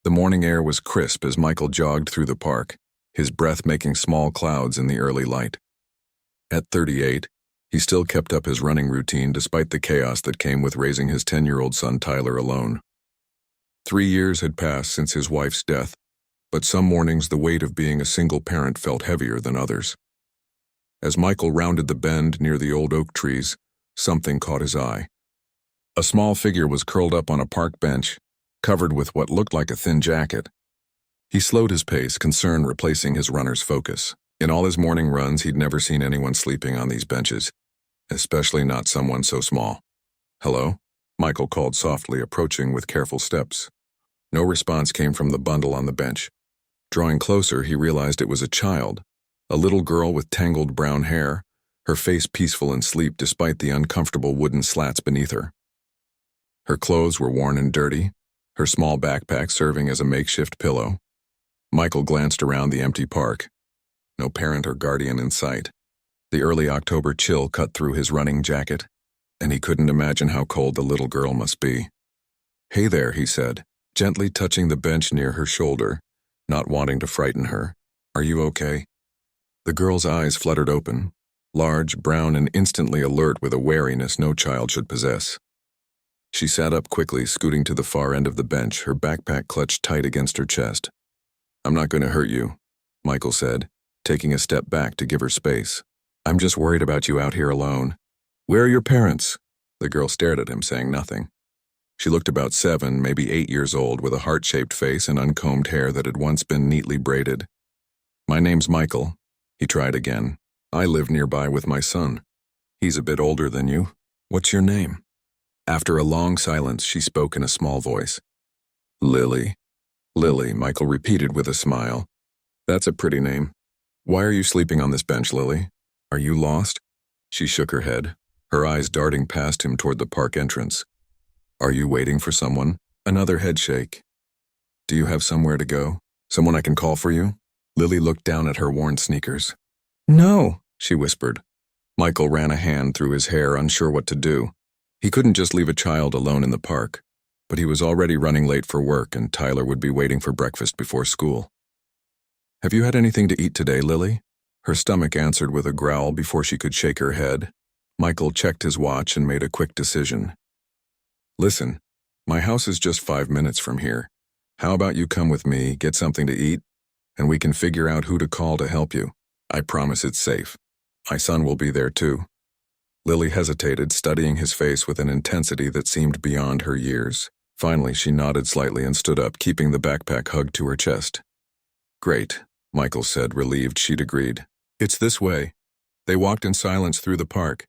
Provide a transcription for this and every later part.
The morning air was crisp as Michael jogged through the park, his breath making small clouds in the early light. At 38, he still kept up his running routine despite the chaos that came with raising his 10-year-old son Tyler alone. 3 years had passed since his wife's death, but some mornings the weight of being a single parent felt heavier than others. As Michael rounded the bend near the old oak trees, something caught his eye. A small figure was curled up on a park bench, covered with what looked like a thin jacket. He slowed his pace, concern replacing his runner's focus. In all his morning runs, he'd never seen anyone sleeping on these benches, especially not someone so small. "Hello?" Michael called softly, approaching with careful steps. No response came from the bundle on the bench. Drawing closer, he realized it was a child, a little girl with tangled brown hair, her face peaceful in sleep despite the uncomfortable wooden slats beneath her. Her clothes were worn and dirty, her small backpack serving as a makeshift pillow. Michael glanced around the empty park. No parent or guardian in sight. The early October chill cut through his running jacket, and he couldn't imagine how cold the little girl must be. "Hey there," he said, gently touching the bench near her shoulder, not wanting to frighten her. "Are you okay?" The girl's eyes fluttered open, large, brown, and instantly alert with a wariness no child should possess. She sat up quickly, scooting to the far end of the bench, her backpack clutched tight against her chest. "I'm not going to hurt you," Michael said, taking a step back to give her space. "I'm just worried about you out here alone." "Where are your parents?" The girl stared at him, saying nothing. She looked about 7, maybe 8 years old, with a heart-shaped face and uncombed hair that had once been neatly braided. "My name's Michael," he tried again. "I live nearby with my son. He's a bit older than you. What's your name?" After a long silence, she spoke in a small voice. "Lily." "Lily," Michael repeated with a smile. "That's a pretty name. Why are you sleeping on this bench, Lily? Are you lost?" She shook her head, her eyes darting past him toward the park entrance. "Are you waiting for someone?" Another head shake. "Do you have somewhere to go? Someone I can call for you?" Lily looked down at her worn sneakers. "No," she whispered. Michael ran a hand through his hair, unsure what to do. He couldn't just leave a child alone in the park, but he was already running late for work and Tyler would be waiting for breakfast before school. "Have you had anything to eat today, Lily?" Her stomach answered with a growl before she could shake her head. Michael checked his watch and made a quick decision. "Listen, my house is just 5 minutes from here. How about you come with me, get something to eat, and we can figure out who to call to help you. I promise it's safe. My son will be there too." Lily hesitated, studying his face with an intensity that seemed beyond her years. Finally, she nodded slightly and stood up, keeping the backpack hugged to her chest. "Great," Michael said, relieved she'd agreed. "It's this way." They walked in silence through the park.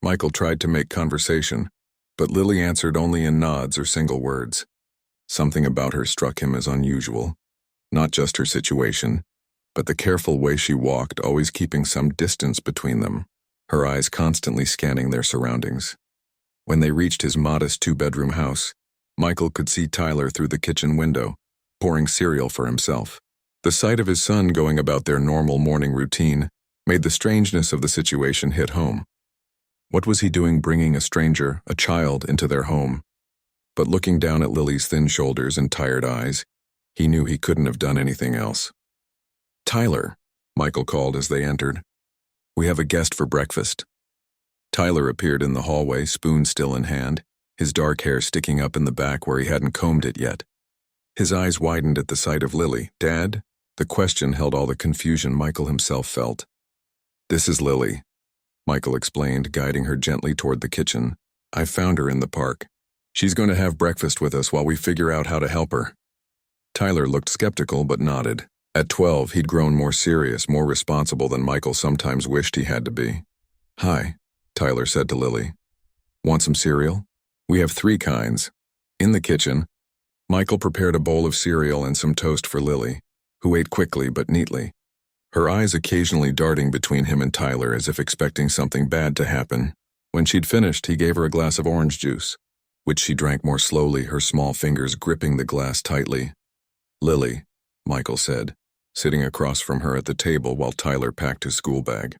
Michael tried to make conversation, but Lily answered only in nods or single words. Something about her struck him as unusual. Not just her situation, but the careful way she walked, always keeping some distance between them, her eyes constantly scanning their surroundings. When they reached his modest 2-bedroom house, Michael could see Tyler through the kitchen window, pouring cereal for himself. The sight of his son going about their normal morning routine made the strangeness of the situation hit home. What was he doing bringing a stranger, a child, into their home? But looking down at Lily's thin shoulders and tired eyes, he knew he couldn't have done anything else. "Tyler," Michael called as they entered. "We have a guest for breakfast." Tyler appeared in the hallway, spoon still in hand, his dark hair sticking up in the back where he hadn't combed it yet. His eyes widened at the sight of Lily. "Dad?" The question held all the confusion Michael himself felt. "This is Lily," Michael explained, guiding her gently toward the kitchen. "I found her in the park. She's going to have breakfast with us while we figure out how to help her." Tyler looked skeptical but nodded. At 12, he'd grown more serious, more responsible than Michael sometimes wished he had to be. "Hi," Tyler said to Lily. "Want some cereal? We have 3 kinds." In the kitchen, Michael prepared a bowl of cereal and some toast for Lily, who ate quickly but neatly, her eyes occasionally darting between him and Tyler as if expecting something bad to happen. When she'd finished, he gave her a glass of orange juice, which she drank more slowly, her small fingers gripping the glass tightly. "Lily," Michael said, sitting across from her at the table while Tyler packed his school bag.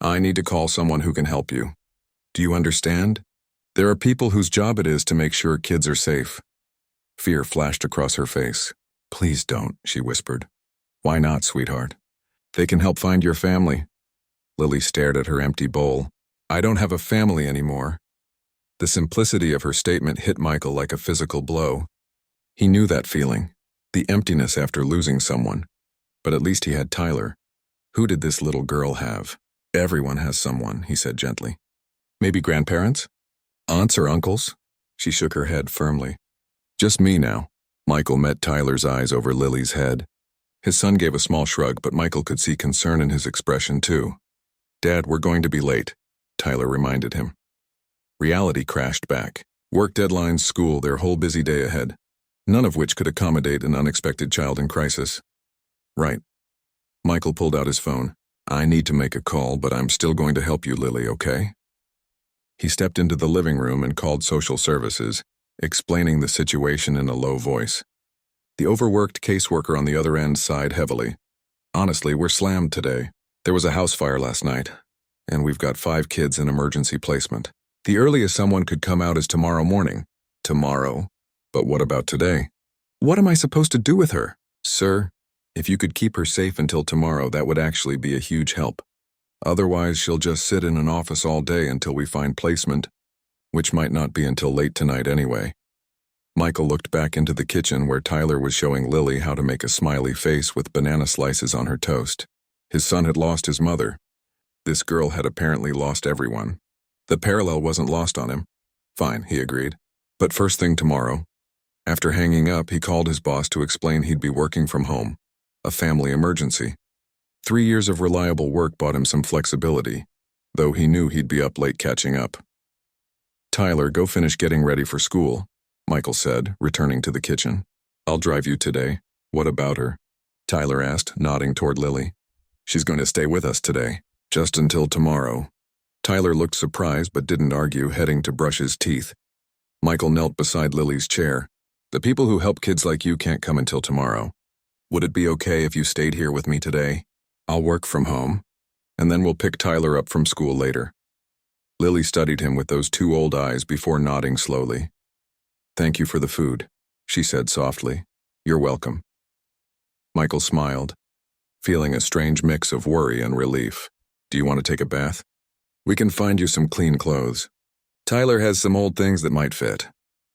"I need to call someone who can help you. Do you understand? There are people whose job it is to make sure kids are safe." Fear flashed across her face. "Please don't," she whispered. "Why not, sweetheart? They can help find your family." Lily stared at her empty bowl. "I don't have a family anymore." The simplicity of her statement hit Michael like a physical blow. He knew that feeling, the emptiness after losing someone. But at least he had Tyler. Who did this little girl have? "Everyone has someone," he said gently. "Maybe grandparents? Aunts or uncles?" She shook her head firmly. "Just me now." Michael met Tyler's eyes over Lily's head. His son gave a small shrug, but Michael could see concern in his expression too. "Dad, we're going to be late," Tyler reminded him. Reality crashed back. Work deadlines, school, their whole busy day ahead. None of which could accommodate an unexpected child in crisis. "Right." Michael pulled out his phone. "I need to make a call, but I'm still going to help you, Lily, okay?" He stepped into the living room and called social services, explaining the situation in a low voice. The overworked caseworker on the other end sighed heavily. "Honestly, we're slammed today. There was a house fire last night, and we've got 5 kids in emergency placement. The earliest someone could come out is tomorrow morning." "Tomorrow? But what about today?" "What am I supposed to do with her?" "Sir, if you could keep her safe until tomorrow, that would actually be a huge help. Otherwise, she'll just sit in an office all day until we find placement, which might not be until late tonight anyway." Michael looked back into the kitchen where Tyler was showing Lily how to make a smiley face with banana slices on her toast. His son had lost his mother. This girl had apparently lost everyone. The parallel wasn't lost on him. "Fine," he agreed. "But first thing tomorrow." After hanging up, he called his boss to explain he'd be working from home. A family emergency. 3 years of reliable work bought him some flexibility, though he knew he'd be up late catching up. "Tyler, go finish getting ready for school," Michael said, returning to the kitchen. "I'll drive you today." "What about her?" Tyler asked, nodding toward Lily. "She's going to stay with us today, just until tomorrow." Tyler looked surprised but didn't argue, heading to brush his teeth. Michael knelt beside Lily's chair. "The people who help kids like you can't come until tomorrow. Would it be okay if you stayed here with me today? I'll work from home, and then we'll pick Tyler up from school later." Lily studied him with those 2 old eyes before nodding slowly. "Thank you for the food," she said softly. "You're welcome." Michael smiled, feeling a strange mix of worry and relief. "Do you want to take a bath? We can find you some clean clothes. Tyler has some old things that might fit."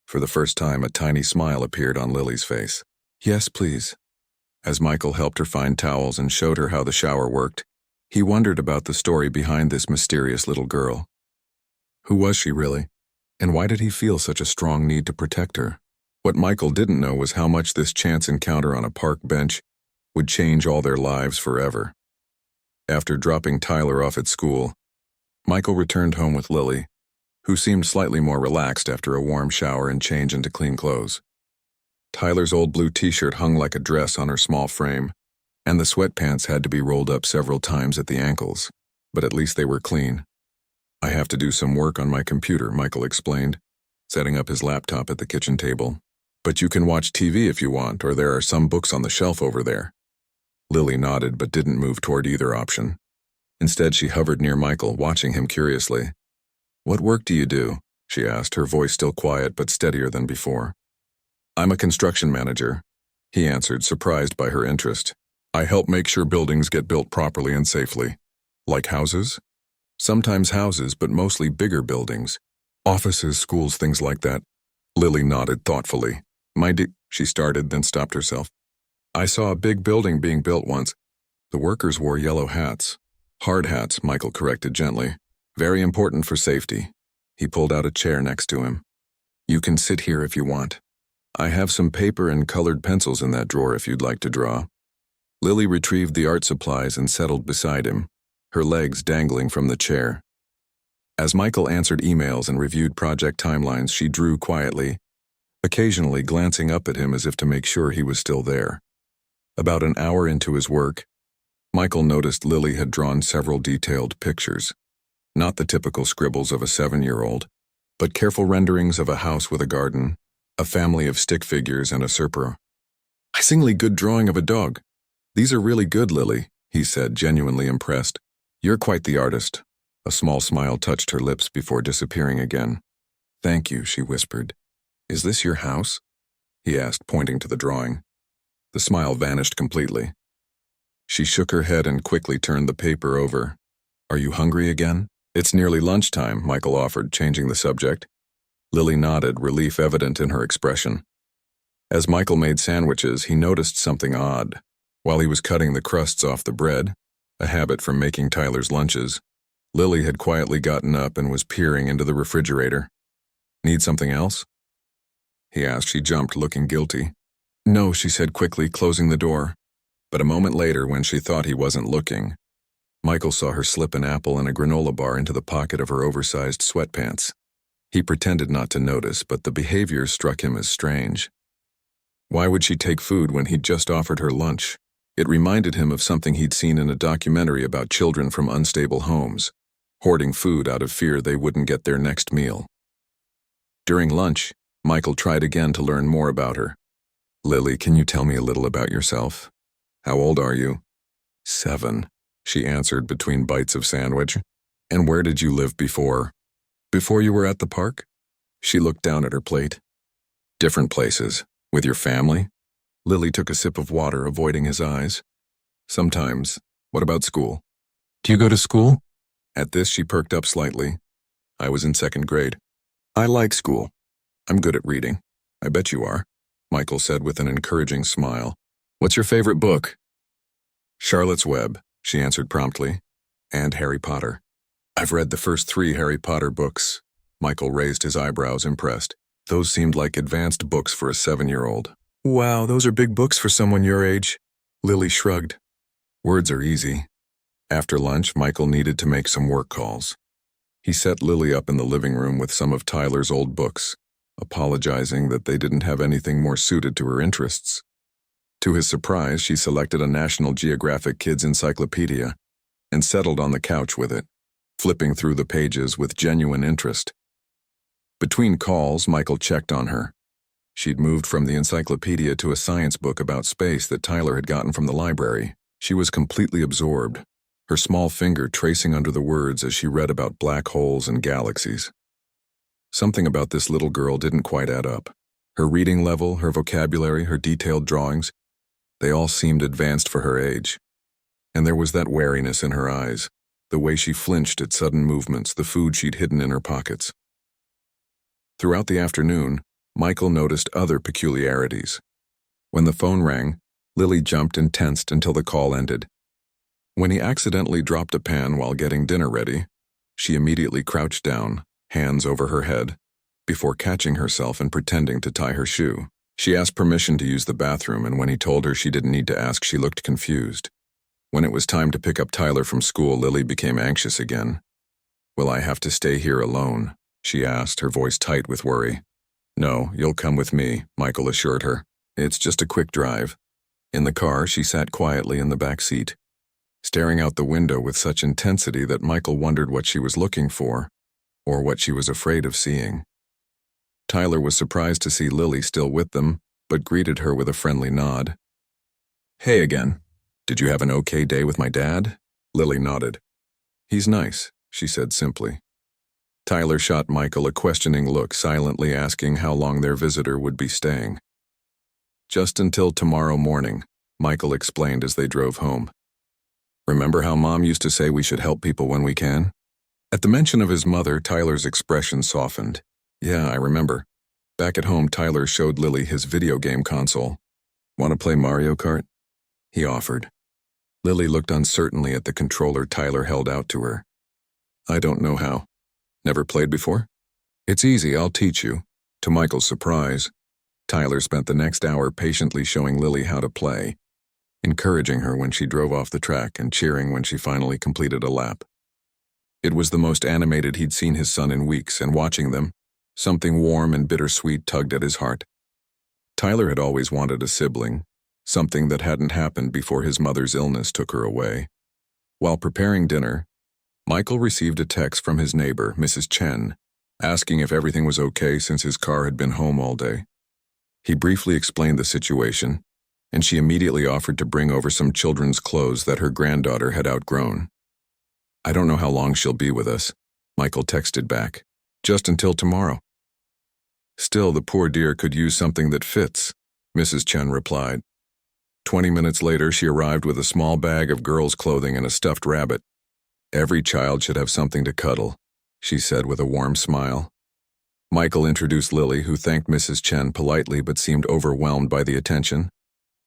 For the first time, a tiny smile appeared on Lily's face. "Yes, please." As Michael helped her find towels and showed her how the shower worked, he wondered about the story behind this mysterious little girl. Who was she really? And why did he feel such a strong need to protect her? What Michael didn't know was how much this chance encounter on a park bench would change all their lives forever. After dropping Tyler off at school, Michael returned home with Lily, who seemed slightly more relaxed after a warm shower and change into clean clothes. Tyler's old blue t-shirt hung like a dress on her small frame, and the sweatpants had to be rolled up several times at the ankles, but at least they were clean. "I have to do some work on my computer," Michael explained, setting up his laptop at the kitchen table. "But you can watch TV if you want, or there are some books on the shelf over there." Lily nodded but didn't move toward either option. Instead, she hovered near Michael, watching him curiously. "What work do you do?" she asked, her voice still quiet but steadier than before. "I'm a construction manager," he answered, surprised by her interest. "I help make sure buildings get built properly and safely." "Like houses?" "Sometimes houses, but mostly bigger buildings. Offices, schools, things like that." Lily nodded thoughtfully. She started, then stopped herself. "I saw a big building being built once. The workers wore yellow hats." "Hard hats," Michael corrected gently. "Very important for safety." He pulled out a chair next to him. "You can sit here if you want. I have some paper and colored pencils in that drawer if you'd like to draw." Lily retrieved the art supplies and settled beside him, her legs dangling from the chair. As Michael answered emails and reviewed project timelines, she drew quietly, occasionally glancing up at him as if to make sure he was still there. About an hour into his work, Michael noticed Lily had drawn several detailed pictures. Not the typical scribbles of a 7-year-old, but careful renderings of a house with a garden, a family of stick figures, and a surprisingly good drawing of a dog. "These are really good, Lily," he said, genuinely impressed. "You're quite the artist." A small smile touched her lips before disappearing again. "Thank you," she whispered. "Is this your house?" he asked, pointing to the drawing. The smile vanished completely. She shook her head and quickly turned the paper over. Are you hungry again? It's nearly lunchtime, Michael offered, changing the subject. Lily nodded, relief evident in her expression. As Michael made sandwiches, he noticed something odd. While he was cutting the crusts off the bread, a habit from making Tyler's lunches, Lily had quietly gotten up and was peering into the refrigerator. Need something else? He asked. She jumped, looking guilty. No, she said quickly, closing the door. But a moment later, when she thought he wasn't looking, Michael saw her slip an apple and a granola bar into the pocket of her oversized sweatpants. He pretended not to notice, but the behavior struck him as strange. Why would she take food when he'd just offered her lunch? It reminded him of something he'd seen in a documentary about children from unstable homes, hoarding food out of fear they wouldn't get their next meal. During lunch, Michael tried again to learn more about her. Lily, can you tell me a little about yourself? How old are you? 7, she answered between bites of sandwich. And where did you live before? Before you were at the park? She looked down at her plate. Different places. With your family? Lily took a sip of water, avoiding his eyes. Sometimes. What about school? Do you go to school? At this, she perked up slightly. I was in 2nd grade. I like school. I'm good at reading. I bet you are, Michael said with an encouraging smile. What's your favorite book? Charlotte's Web, she answered promptly. And Harry Potter. I've read the first 3 Harry Potter books. Michael raised his eyebrows, impressed. Those seemed like advanced books for a 7-year-old. Wow, those are big books for someone your age. Lily shrugged. Words are easy. After lunch, Michael needed to make some work calls. He set Lily up in the living room with some of Tyler's old books, apologizing that they didn't have anything more suited to her interests. To his surprise, she selected a National Geographic Kids Encyclopedia and settled on the couch with it, flipping through the pages with genuine interest. Between calls, Michael checked on her. She'd moved from the encyclopedia to a science book about space that Tyler had gotten from the library. She was completely absorbed, her small finger tracing under the words as she read about black holes and galaxies. Something about this little girl didn't quite add up. Her reading level, her vocabulary, her detailed drawings, they all seemed advanced for her age. And there was that wariness in her eyes, the way she flinched at sudden movements, the food she'd hidden in her pockets. Throughout the afternoon, Michael noticed other peculiarities. When the phone rang, Lily jumped and tensed until the call ended. When he accidentally dropped a pan while getting dinner ready, she immediately crouched down, hands over her head, before catching herself and pretending to tie her shoe. She asked permission to use the bathroom, and when he told her she didn't need to ask, she looked confused. When it was time to pick up Tyler from school, Lily became anxious again. Will I have to stay here alone? She asked, her voice tight with worry. No, you'll come with me, Michael assured her. It's just a quick drive. In the car, she sat quietly in the back seat, staring out the window with such intensity that Michael wondered what she was looking for, or what she was afraid of seeing. Tyler was surprised to see Lily still with them, but greeted her with a friendly nod. Hey again. Did you have an okay day with my dad? Lily nodded. He's nice, she said simply. Tyler shot Michael a questioning look, silently asking how long their visitor would be staying. Just until tomorrow morning, Michael explained as they drove home. Remember how Mom used to say we should help people when we can? At the mention of his mother, Tyler's expression softened. Yeah, I remember. Back at home, Tyler showed Lily his video game console. Want to play Mario Kart? He offered. Lily looked uncertainly at the controller Tyler held out to her. I don't know how. Never played before? It's easy, I'll teach you. To Michael's surprise, Tyler spent the next hour patiently showing Lily how to play, encouraging her when she drove off the track and cheering when she finally completed a lap. It was the most animated he'd seen his son in weeks, and watching them, something warm and bittersweet tugged at his heart. Tyler had always wanted a sibling, something that hadn't happened before his mother's illness took her away. While preparing dinner, Michael received a text from his neighbor, Mrs. Chen, asking if everything was okay since his car had been home all day. He briefly explained the situation, and she immediately offered to bring over some children's clothes that her granddaughter had outgrown. I don't know how long she'll be with us, Michael texted back. Just until tomorrow. Still, the poor dear could use something that fits, Mrs. Chen replied. 20 minutes later, she arrived with a small bag of girls' clothing and a stuffed rabbit. Every child should have something to cuddle, she said with a warm smile. Michael introduced Lily, who thanked Mrs. Chen politely but seemed overwhelmed by the attention.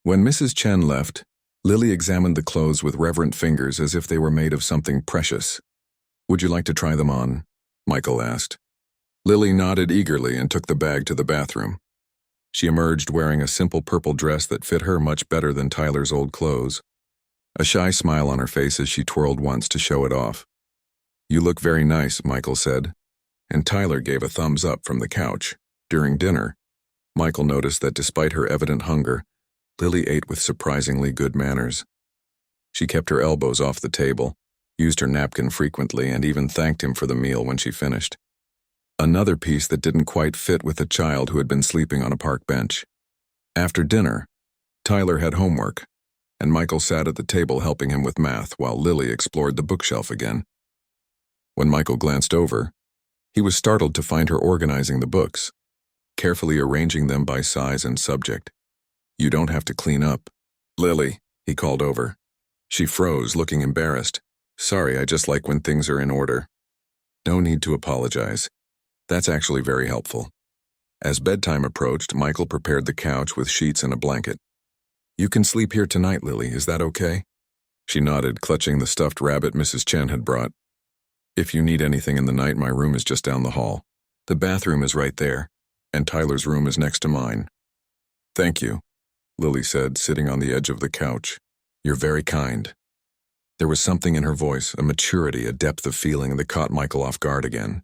When Mrs. Chen left, Lily examined the clothes with reverent fingers as if they were made of something precious. "Would you like to try them on?" Michael asked. Lily nodded eagerly and took the bag to the bathroom. She emerged wearing a simple purple dress that fit her much better than Tyler's old clothes. A shy smile on her face as she twirled once to show it off. "You look very nice," Michael said, and Tyler gave a thumbs up from the couch. During dinner, Michael noticed that despite her evident hunger, Lily ate with surprisingly good manners. She kept her elbows off the table, used her napkin frequently, and even thanked him for the meal when she finished. Another piece that didn't quite fit with a child who had been sleeping on a park bench. After dinner, Tyler had homework, and Michael sat at the table helping him with math while Lily explored the bookshelf again. When Michael glanced over, he was startled to find her organizing the books, carefully arranging them by size and subject. "You don't have to clean up, Lily," he called over. She froze, looking embarrassed. "Sorry, I just like when things are in order." "No need to apologize. That's actually very helpful." As bedtime approached, Michael prepared the couch with sheets and a blanket. "You can sleep here tonight, Lily, is that okay?" She nodded, clutching the stuffed rabbit Mrs. Chen had brought. "If you need anything in the night, my room is just down the hall. The bathroom is right there, and Tyler's room is next to mine." "Thank you," Lily said, sitting on the edge of the couch. "You're very kind." There was something in her voice, a maturity, a depth of feeling that caught Michael off guard again.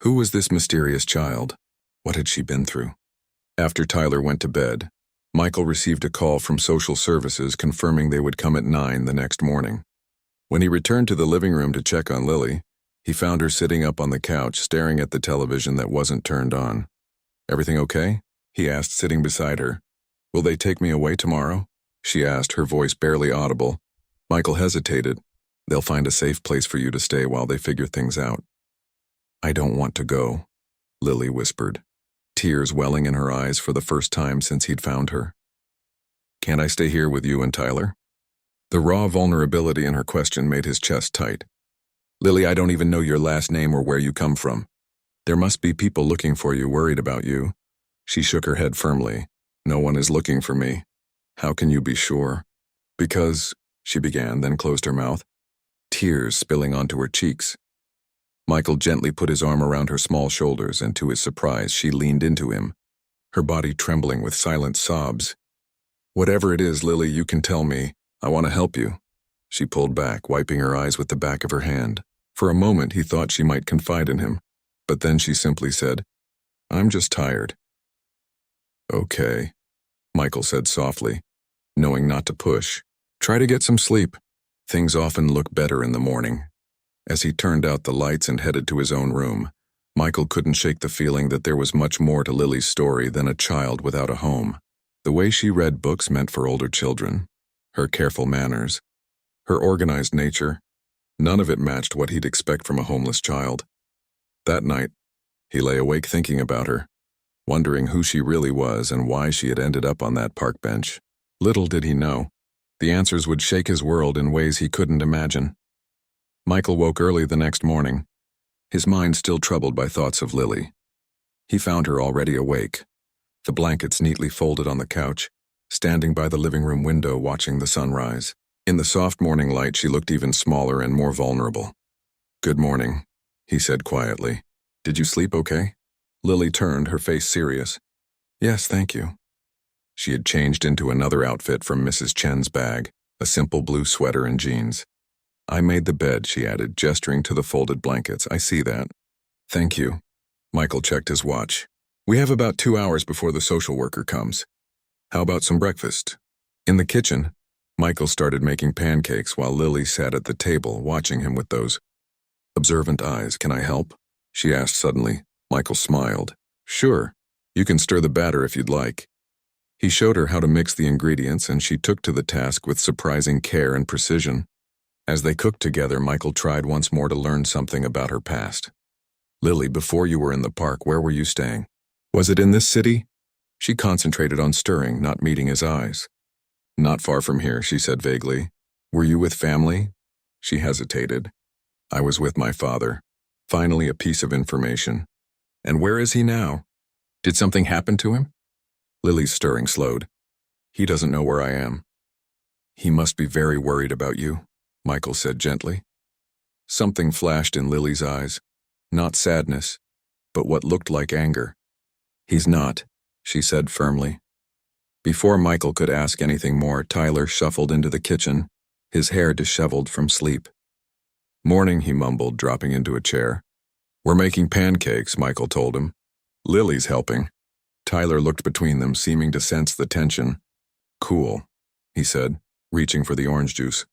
Who was this mysterious child? What had she been through? After Tyler went to bed, Michael received a call from social services confirming they would come at 9 the next morning. When he returned to the living room to check on Lily, he found her sitting up on the couch staring at the television that wasn't turned on. "Everything okay?" he asked, sitting beside her. "Will they take me away tomorrow?" she asked, her voice barely audible. Michael hesitated. "They'll find a safe place for you to stay while they figure things out." "I don't want to go," Lily whispered, tears welling in her eyes for the first time since he'd found her. "Can't I stay here with you and Tyler?" The raw vulnerability in her question made his chest tight. "Lily, I don't even know your last name or where you come from. There must be people looking for you, worried about you." She shook her head firmly. "No one is looking for me. How can you be sure?" "Because," she began, then closed her mouth, tears spilling onto her cheeks. Michael gently put his arm around her small shoulders, and to his surprise, she leaned into him, her body trembling with silent sobs. "Whatever it is, Lily, you can tell me. I want to help you." She pulled back, wiping her eyes with the back of her hand. For a moment, he thought she might confide in him, but then she simply said, "I'm just tired." "Okay," Michael said softly, knowing not to push. "Try to get some sleep. Things often look better in the morning." As he turned out the lights and headed to his own room, Michael couldn't shake the feeling that there was much more to Lily's story than a child without a home. The way she read books meant for older children, her careful manners, her organized nature, none of it matched what he'd expect from a homeless child. That night, he lay awake thinking about her, wondering who she really was and why she had ended up on that park bench. Little did he know, the answers would shake his world in ways he couldn't imagine. Michael woke early the next morning, his mind still troubled by thoughts of Lily. He found her already awake, the blankets neatly folded on the couch, standing by the living room window watching the sunrise. In the soft morning light, she looked even smaller and more vulnerable. "Good morning," he said quietly. "Did you sleep okay?" Lily turned, her face serious. "Yes, thank you." She had changed into another outfit from Mrs. Chen's bag, a simple blue sweater and jeans. "I made the bed," she added, gesturing to the folded blankets. "I see that." "Thank you." Michael checked his watch. "We have about 2 hours before the social worker comes. How about some breakfast?" In the kitchen, Michael started making pancakes while Lily sat at the table, watching him with those observant eyes. "Can I help?" she asked suddenly. Michael smiled. "Sure. You can stir the batter if you'd like." He showed her how to mix the ingredients, and she took to the task with surprising care and precision. As they cooked together, Michael tried once more to learn something about her past. "Lily, before you were in the park, where were you staying?" Was it in this city? She concentrated on stirring, not meeting his eyes. Not far from here, she said vaguely. Were you with family? She hesitated. I was with my father. Finally, a piece of information. And where is he now? Did something happen to him? Lily's stirring slowed. He doesn't know where I am. He must be very worried about you, Michael said gently. Something flashed in Lily's eyes. Not sadness, but what looked like anger. He's not, she said firmly. Before Michael could ask anything more, Tyler shuffled into the kitchen, his hair disheveled from sleep. Morning, he mumbled, dropping into a chair. We're making pancakes, Michael told him. Lily's helping. Tyler looked between them, seeming to sense the tension. Cool, he said, reaching for the orange juice.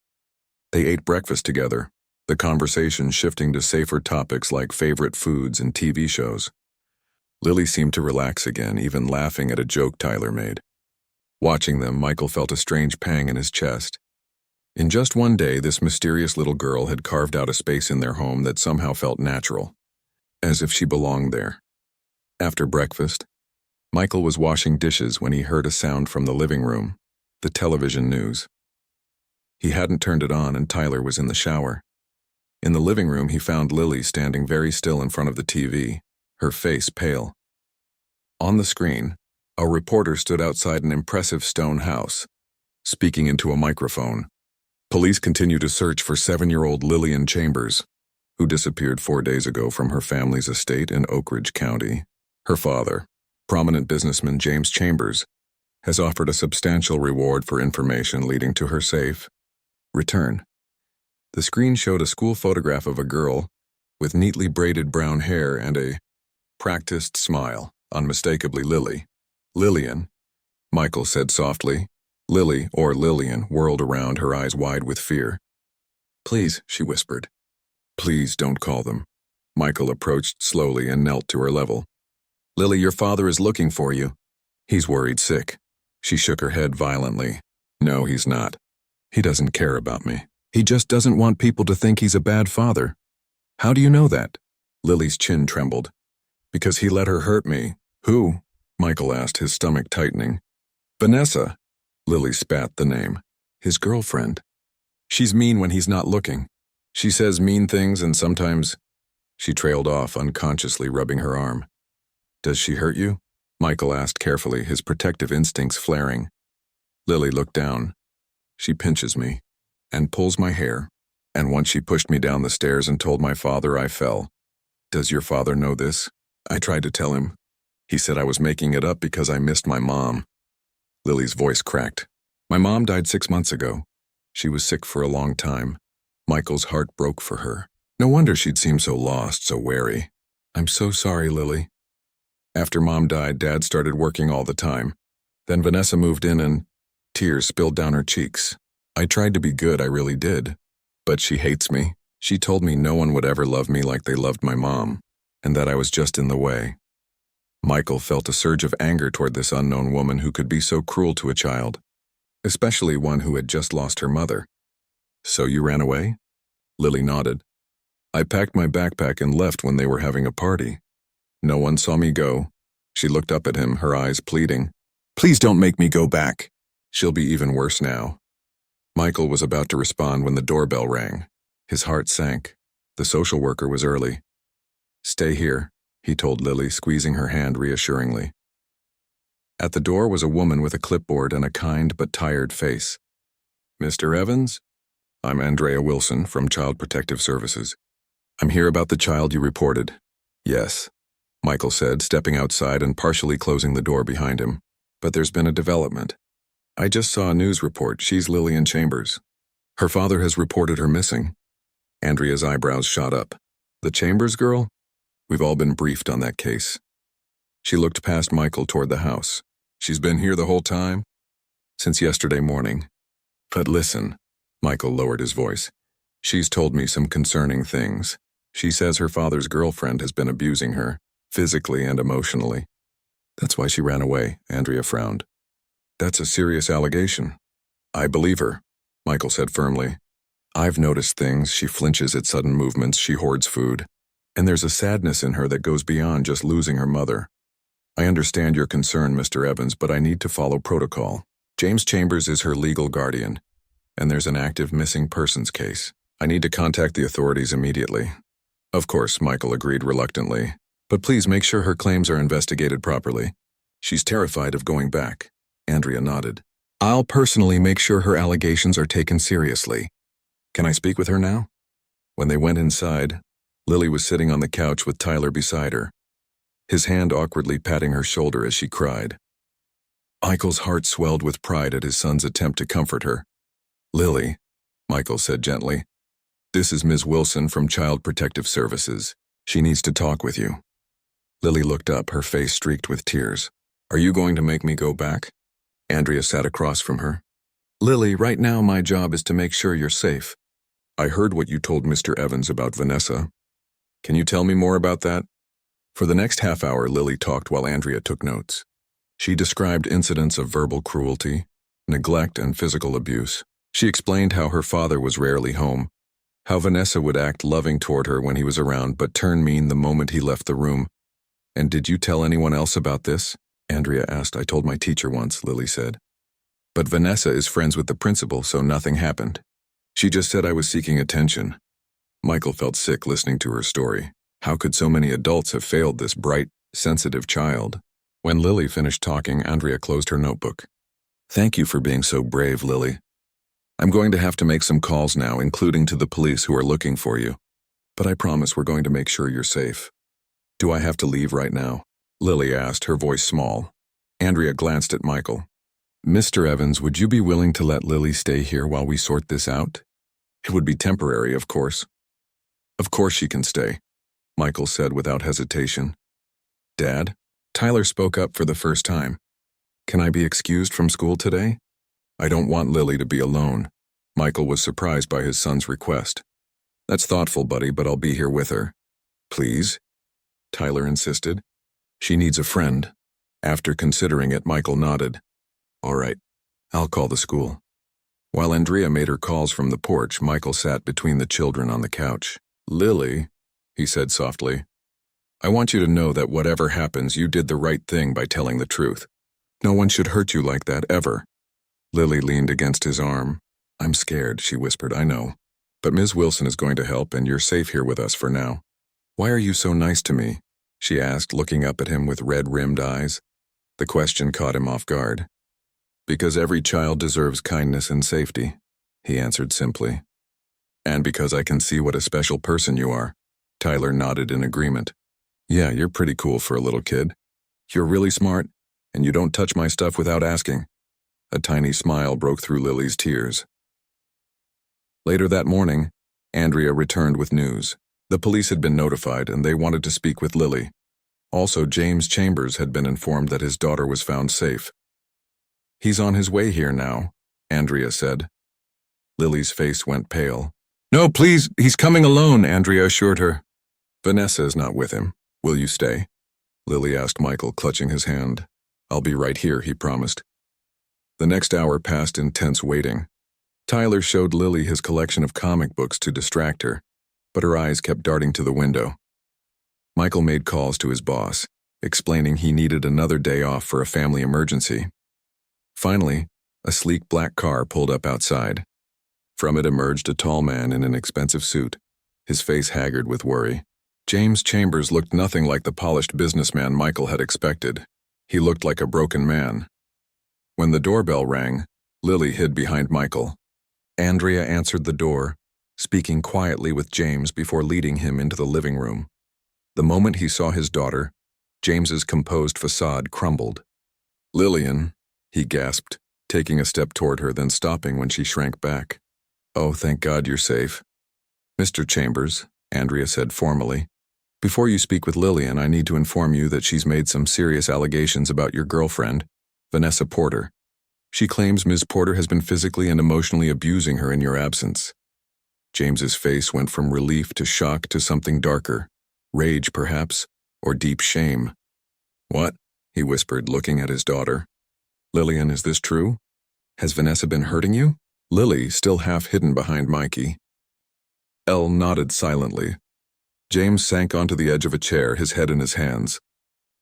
They ate breakfast together, the conversation shifting to safer topics like favorite foods and TV shows. Lily seemed to relax again, even laughing at a joke Tyler made. Watching them, Michael felt a strange pang in his chest. In just one day, this mysterious little girl had carved out a space in their home that somehow felt natural, as if she belonged there. After breakfast, Michael was washing dishes when he heard a sound from the living room, the television news. He hadn't turned it on and Tyler was in the shower. In the living room, he found Lily standing very still in front of the TV, her face pale. On the screen, a reporter stood outside an impressive stone house, speaking into a microphone. Police continue to search for 7-year-old Lillian Chambers, who disappeared 4 days ago from her family's estate in Oak Ridge County. Her father, prominent businessman James Chambers, has offered a substantial reward for information leading to her safe return. The screen showed a school photograph of a girl with neatly braided brown hair and a practiced smile, unmistakably Lily. Lillian, Michael said softly. Lily, or Lillian, whirled around, her eyes wide with fear. Please, she whispered. Please don't call them. Michael approached slowly and knelt to her level. Lily, your father is looking for you. He's worried sick. She shook her head violently. No, he's not. He doesn't care about me. He just doesn't want people to think he's a bad father. How do you know that? Lily's chin trembled. Because he let her hurt me. Who? Michael asked, his stomach tightening. Vanessa. Lily spat the name. His girlfriend. She's mean when he's not looking. She says mean things and sometimes... She trailed off, unconsciously rubbing her arm. Does she hurt you? Michael asked carefully, his protective instincts flaring. Lily looked down. She pinches me and pulls my hair, and once she pushed me down the stairs and told my father I fell. Does your father know this? I tried to tell him. He said I was making it up because I missed my mom. Lily's voice cracked. My mom died 6 months ago. She was sick for a long time. Michael's heart broke for her. No wonder she'd seem so lost, so wary. I'm so sorry, Lily. After Mom died, Dad started working all the time. Then Vanessa moved in and tears spilled down her cheeks. I tried to be good, I really did. But she hates me. She told me no one would ever love me like they loved my mom, and that I was just in the way. Michael felt a surge of anger toward this unknown woman who could be so cruel to a child, especially one who had just lost her mother. So you ran away? Lily nodded. I packed my backpack and left when they were having a party. No one saw me go. She looked up at him, her eyes pleading. Please don't make me go back. She'll be even worse now. Michael was about to respond when the doorbell rang. His heart sank. The social worker was early. Stay here, he told Lily, squeezing her hand reassuringly. At the door was a woman with a clipboard and a kind but tired face. Mr. Evans? I'm Andrea Wilson from Child Protective Services. I'm here about the child you reported. Yes, Michael said, stepping outside and partially closing the door behind him. But there's been a development. I just saw a news report. She's Lillian Chambers. Her father has reported her missing. Andrea's eyebrows shot up. The Chambers girl? We've all been briefed on that case. She looked past Michael toward the house. She's been here the whole time? Since yesterday morning. But listen, Michael lowered his voice. She's told me some concerning things. She says her father's girlfriend has been abusing her, physically and emotionally. That's why she ran away, Andrea frowned. That's a serious allegation. I believe her, Michael said firmly. I've noticed things. She flinches at sudden movements. She hoards food. And there's a sadness in her that goes beyond just losing her mother. I understand your concern, Mr. Evans, but I need to follow protocol. James Chambers is her legal guardian, and there's an active missing persons case. I need to contact the authorities immediately. Of course, Michael agreed reluctantly. But please make sure her claims are investigated properly. She's terrified of going back. Andrea nodded. I'll personally make sure her allegations are taken seriously. Can I speak with her now? When they went inside, Lily was sitting on the couch with Tyler beside her, his hand awkwardly patting her shoulder as she cried. Michael's heart swelled with pride at his son's attempt to comfort her. Lily, Michael said gently, this is Ms. Wilson from Child Protective Services. She needs to talk with you. Lily looked up, her face streaked with tears. Are you going to make me go back? Andrea sat across from her. Lily, right now my job is to make sure you're safe. I heard what you told Mr. Evans about Vanessa. Can you tell me more about that? For the next half hour, Lily talked while Andrea took notes. She described incidents of verbal cruelty, neglect, and physical abuse. She explained how her father was rarely home, how Vanessa would act loving toward her when he was around but turn mean the moment he left the room. And did you tell anyone else about this? Andrea asked. I told my teacher once, Lily said. But Vanessa is friends with the principal, so nothing happened. She just said I was seeking attention. Michael felt sick listening to her story. How could so many adults have failed this bright, sensitive child? When Lily finished talking, Andrea closed her notebook. Thank you for being so brave, Lily. I'm going to have to make some calls now, including to the police who are looking for you. But I promise we're going to make sure you're safe. Do I have to leave right now? Lily asked, her voice small. Andrea glanced at Michael. Mr. Evans, would you be willing to let Lily stay here while we sort this out? It would be temporary, of course. Of course she can stay, Michael said without hesitation. Dad? Tyler spoke up for the first time. Can I be excused from school today? I don't want Lily to be alone. Michael was surprised by his son's request. That's thoughtful, buddy, but I'll be here with her. Please? Tyler insisted. She needs a friend. After considering it, Michael nodded. All right, I'll call the school. While Andrea made her calls from the porch, Michael sat between the children on the couch. Lily, he said softly, I want you to know that whatever happens, you did the right thing by telling the truth. No one should hurt you like that, ever. Lily leaned against his arm. I'm scared, she whispered, I know. But Ms. Wilson is going to help, and you're safe here with us for now. Why are you so nice to me? She asked, looking up at him with red-rimmed eyes. The question caught him off guard. Because every child deserves kindness and safety, he answered simply. And because I can see what a special person you are. Tyler nodded in agreement. Yeah, you're pretty cool for a little kid. You're really smart, and you don't touch my stuff without asking. A tiny smile broke through Lily's tears. Later that morning, Andrea returned with news. The police had been notified, and they wanted to speak with Lily. Also, James Chambers had been informed that his daughter was found safe. He's on his way here now, Andrea said. Lily's face went pale. No, please, he's coming alone, Andrea assured her. Vanessa is not with him. Will you stay? Lily asked Michael, clutching his hand. I'll be right here, he promised. The next hour passed in tense waiting. Tyler showed Lily his collection of comic books to distract her, but her eyes kept darting to the window. Michael made calls to his boss, explaining he needed another day off for a family emergency. Finally, a sleek black car pulled up outside. From it emerged a tall man in an expensive suit, his face haggard with worry. James Chambers looked nothing like the polished businessman Michael had expected. He looked like a broken man. When the doorbell rang, Lily hid behind Michael. Andrea answered the door, speaking quietly with James before leading him into the living room. The moment he saw his daughter, James's composed facade crumbled. Lillian, he gasped, taking a step toward her, then stopping when she shrank back. Oh, thank God you're safe. Mr. Chambers, Andrea said formally, before you speak with Lillian, I need to inform you that she's made some serious allegations about your girlfriend, Vanessa Porter. She claims Ms. Porter has been physically and emotionally abusing her in your absence. James's face went from relief to shock to something darker, rage perhaps, or deep shame. What? He whispered, looking at his daughter. Lillian, is this true? Has Vanessa been hurting you? Lily, still half hidden behind Mikey. Elle nodded silently. James sank onto the edge of a chair, his head in his hands.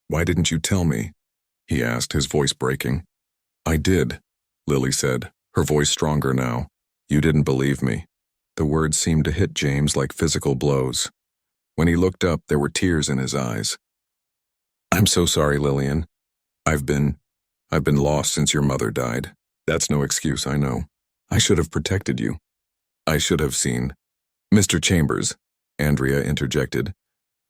"Why didn't you tell me?" he asked, his voice breaking. "I did," Lily said, her voice stronger now. "You didn't believe me." The words seemed to hit James like physical blows. When he looked up, there were tears in his eyes. "I'm so sorry, Lillian. I've been lost since your mother died. That's no excuse, I know. I should have protected you. I should have seen." "Mr. Chambers," Andrea interjected,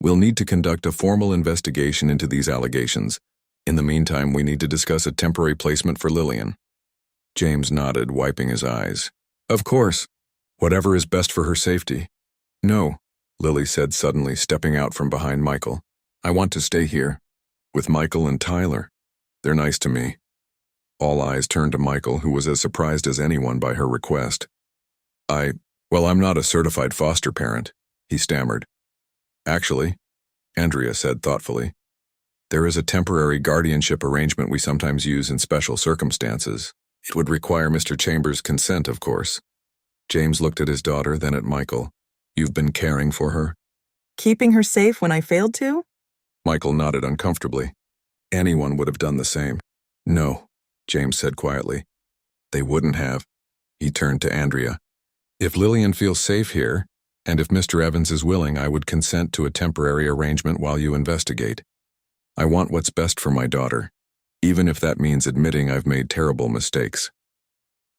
"we'll need to conduct a formal investigation into these allegations. In the meantime, we need to discuss a temporary placement for Lillian." James nodded, wiping his eyes. "Of course. Whatever is best for her safety." "No," Lily said suddenly, stepping out from behind Michael. "I want to stay here. With Michael and Tyler. They're nice to me." All eyes turned to Michael, who was as surprised as anyone by her request. I'm not a certified foster parent," he stammered. "Actually," Andrea said thoughtfully, "there is a temporary guardianship arrangement we sometimes use in special circumstances. It would require Mr. Chambers' consent, of course." James looked at his daughter, then at Michael. "You've been caring for her?" Keeping her safe when I failed to? Michael nodded uncomfortably. Anyone would have done the same. "No," James said quietly. "They wouldn't have." He turned to Andrea. "If Lillian feels safe here, and if Mr. Evans is willing, I would consent to a temporary arrangement while you investigate. I want what's best for my daughter, even if that means admitting I've made terrible mistakes."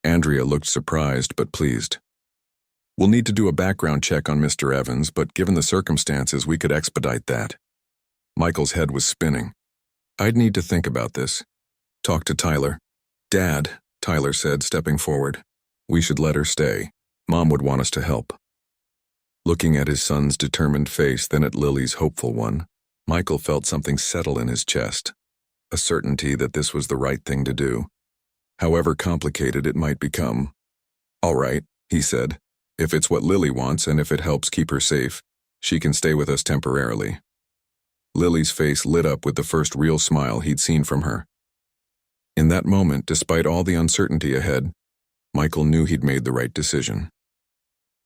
Andrea looked surprised but pleased. "We'll need to do a background check on Mr. Evans, but given the circumstances, we could expedite that." Michael's head was spinning. "I'd need to think about this. Talk to Tyler." "Dad," Tyler said, stepping forward. "We should let her stay. Mom would want us to help." Looking at his son's determined face, then at Lily's hopeful one, Michael felt something settle in his chest, a certainty that this was the right thing to do, however complicated it might become. "All right," he said. "If it's what Lily wants and if it helps keep her safe, she can stay with us temporarily." Lily's face lit up with the first real smile he'd seen from her. In that moment, despite all the uncertainty ahead, Michael knew he'd made the right decision.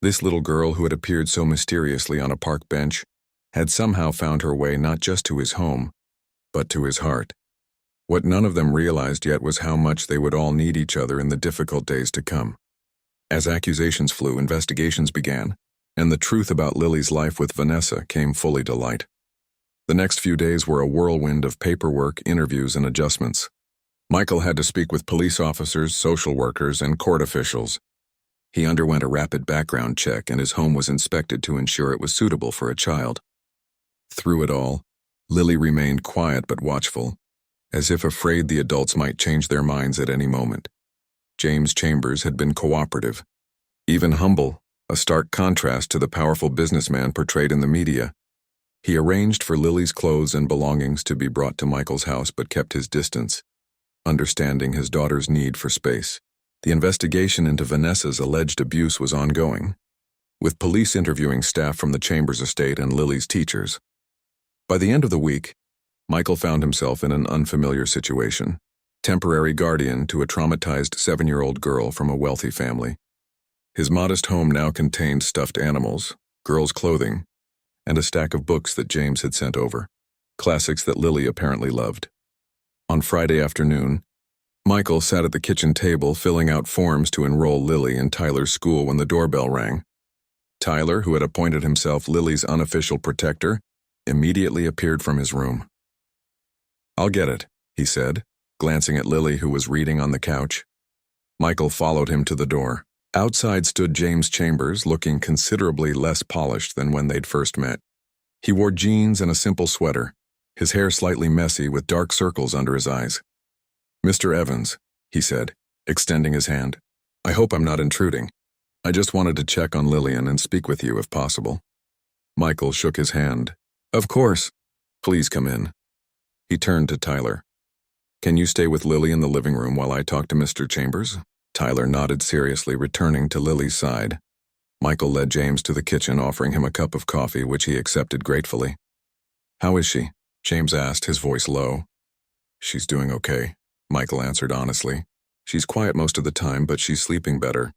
This little girl who had appeared so mysteriously on a park bench had somehow found her way not just to his home, but to his heart. What none of them realized yet was how much they would all need each other in the difficult days to come. As accusations flew, investigations began, and the truth about Lily's life with Vanessa came fully to light. The next few days were a whirlwind of paperwork, interviews, and adjustments. Michael had to speak with police officers, social workers, and court officials. He underwent a rapid background check, and his home was inspected to ensure it was suitable for a child. Through it all, Lily remained quiet but watchful, as if afraid the adults might change their minds at any moment. James Chambers had been cooperative, even humble, a stark contrast to the powerful businessman portrayed in the media. He arranged for Lily's clothes and belongings to be brought to Michael's house but kept his distance, understanding his daughter's need for space. The investigation into Vanessa's alleged abuse was ongoing, with police interviewing staff from the Chambers estate and Lily's teachers. By the end of the week, Michael found himself in an unfamiliar situation, temporary guardian to a traumatized 7-year-old girl from a wealthy family. His modest home now contained stuffed animals, girls' clothing, and a stack of books that James had sent over, classics that Lily apparently loved. On Friday afternoon, Michael sat at the kitchen table filling out forms to enroll Lily in Tyler's school when the doorbell rang. Tyler, who had appointed himself Lily's unofficial protector, immediately appeared from his room. "I'll get it," he said, glancing at Lily, who was reading on the couch. Michael followed him to the door. Outside stood James Chambers, looking considerably less polished than when they'd first met. He wore jeans and a simple sweater, his hair slightly messy with dark circles under his eyes. "Mr. Evans," he said, extending his hand. "I hope I'm not intruding. I just wanted to check on Lillian and speak with you if possible." Michael shook his hand. "Of course. Please come in." He turned to Tyler. "Can you stay with Lily in the living room while I talk to Mr. Chambers?" Tyler nodded seriously, returning to Lily's side. Michael led James to the kitchen, offering him a cup of coffee, which he accepted gratefully. "How is she?" James asked, his voice low. "She's doing okay," Michael answered honestly. "She's quiet most of the time, but she's sleeping better.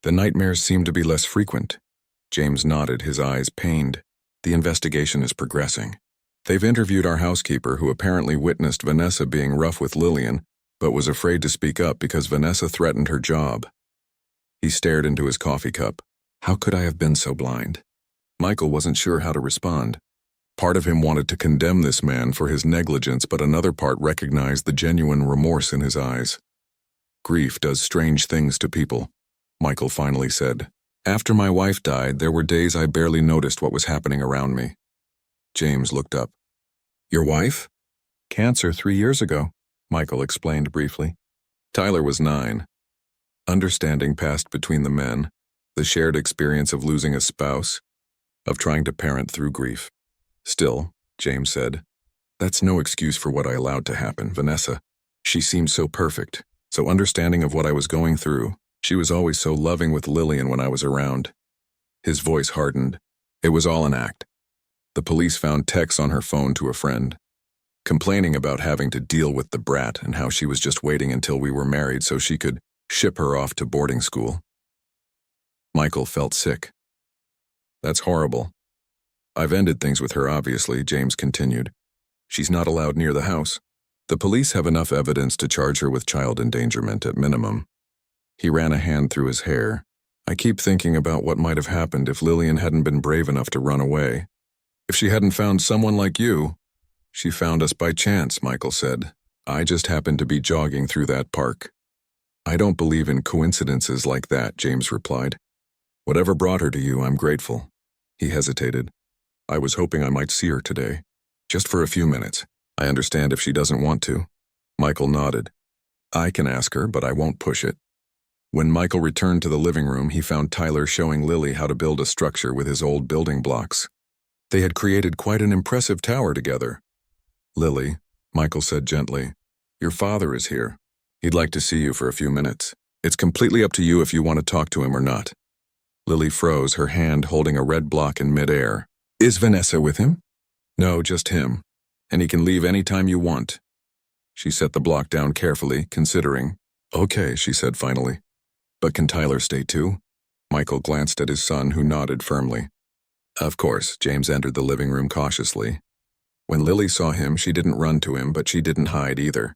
The nightmares seem to be less frequent." James nodded, his eyes pained. "The investigation is progressing. They've interviewed our housekeeper who apparently witnessed Vanessa being rough with Lillian, but was afraid to speak up because Vanessa threatened her job. He stared into his coffee cup. How could I have been so blind? Michael wasn't sure how to respond. Part of him wanted to condemn this man for his negligence, but another part recognized the genuine remorse in his eyes. Grief does strange things to people, Michael finally said. After my wife died, there were days I barely noticed what was happening around me. James looked up. Your wife? Cancer 3 years ago, Michael explained briefly. Tyler was 9. Understanding passed between the men, the shared experience of losing a spouse, of trying to parent through grief. Still, James said, that's no excuse for what I allowed to happen, Vanessa. She seemed so perfect, so understanding of what I was going through. She was always so loving with Lillian when I was around. His voice hardened. It was all an act. The police found texts on her phone to a friend, complaining about having to deal with the brat and how she was just waiting until we were married so she could ship her off to boarding school. Michael felt sick. That's horrible. I've ended things with her, obviously, James continued. She's not allowed near the house. The police have enough evidence to charge her with child endangerment at minimum. He ran a hand through his hair. I keep thinking about what might have happened if Lillian hadn't been brave enough to run away. If she hadn't found someone like you. She found us by chance, Michael said. I just happened to be jogging through that park. I don't believe in coincidences like that, James replied. Whatever brought her to you, I'm grateful. He hesitated. I was hoping I might see her today. Just for a few minutes. I understand if she doesn't want to. Michael nodded. I can ask her, but I won't push it. When Michael returned to the living room, he found Tyler showing Lily how to build a structure with his old building blocks. They had created quite an impressive tower together. Lily, Michael said gently, your father is here. He'd like to see you for a few minutes. It's completely up to you if you want to talk to him or not. Lily froze, her hand holding a red block in midair. Is Vanessa with him? No, just him. And he can leave any time you want. She set the block down carefully, considering. Okay, she said finally. But can Tyler stay too? Michael glanced at his son, who nodded firmly. Of course, James entered the living room cautiously. When Lily saw him, she didn't run to him, but she didn't hide either.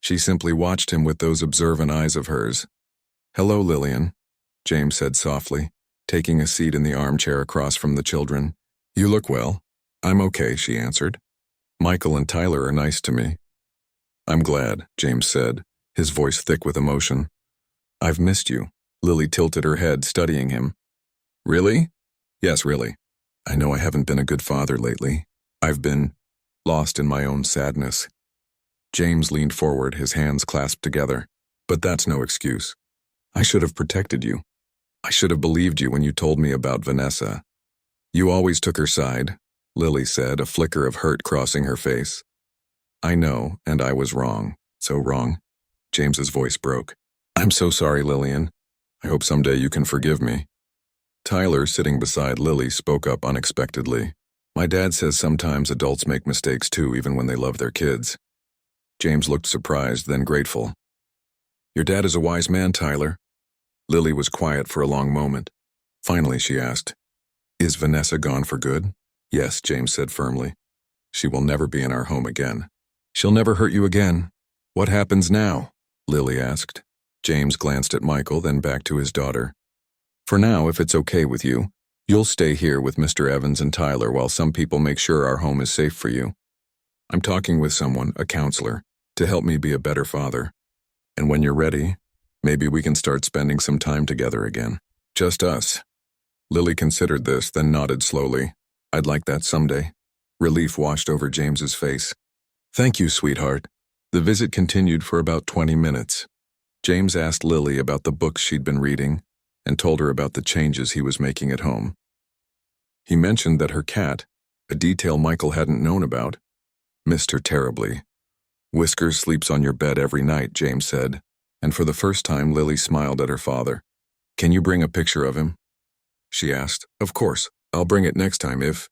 She simply watched him with those observant eyes of hers. Hello, Lillian, James said softly, taking a seat in the armchair across from the children. You look well. I'm okay, she answered. Michael and Tyler are nice to me. I'm glad, James said, his voice thick with emotion. I've missed you. Lily tilted her head, studying him. Really? Yes, really. I know I haven't been a good father lately. I've been lost in my own sadness. James leaned forward, his hands clasped together. But that's no excuse. I should have protected you. I should have believed you when you told me about Vanessa. You always took her side, Lily said, a flicker of hurt crossing her face. I know, and I was wrong. So wrong. James's voice broke. I'm so sorry, Lillian. I hope someday you can forgive me. Tyler, sitting beside Lily, spoke up unexpectedly. My dad says sometimes adults make mistakes too, even when they love their kids. James looked surprised, then grateful. Your dad is a wise man, Tyler. Lily was quiet for a long moment. Finally, she asked, Is Vanessa gone for good? Yes, James said firmly. She will never be in our home again. She'll never hurt you again. What happens now? Lily asked. James glanced at Michael, then back to his daughter. For now, if it's okay with you, you'll stay here with Mr. Evans and Tyler while some people make sure our home is safe for you. I'm talking with someone, a counselor, to help me be a better father. And when you're ready, maybe we can start spending some time together again. Just us. Lily considered this, then nodded slowly. I'd like that someday. Relief washed over James's face. Thank you, sweetheart. The visit continued for about 20 minutes. James asked Lily about the books she'd been reading and told her about the changes he was making at home. He mentioned that her cat, a detail Michael hadn't known about, missed her terribly. Whiskers sleeps on your bed every night, James said, and for the first time Lily smiled at her father. Can you bring a picture of him? She asked. Of course, I'll bring it next time if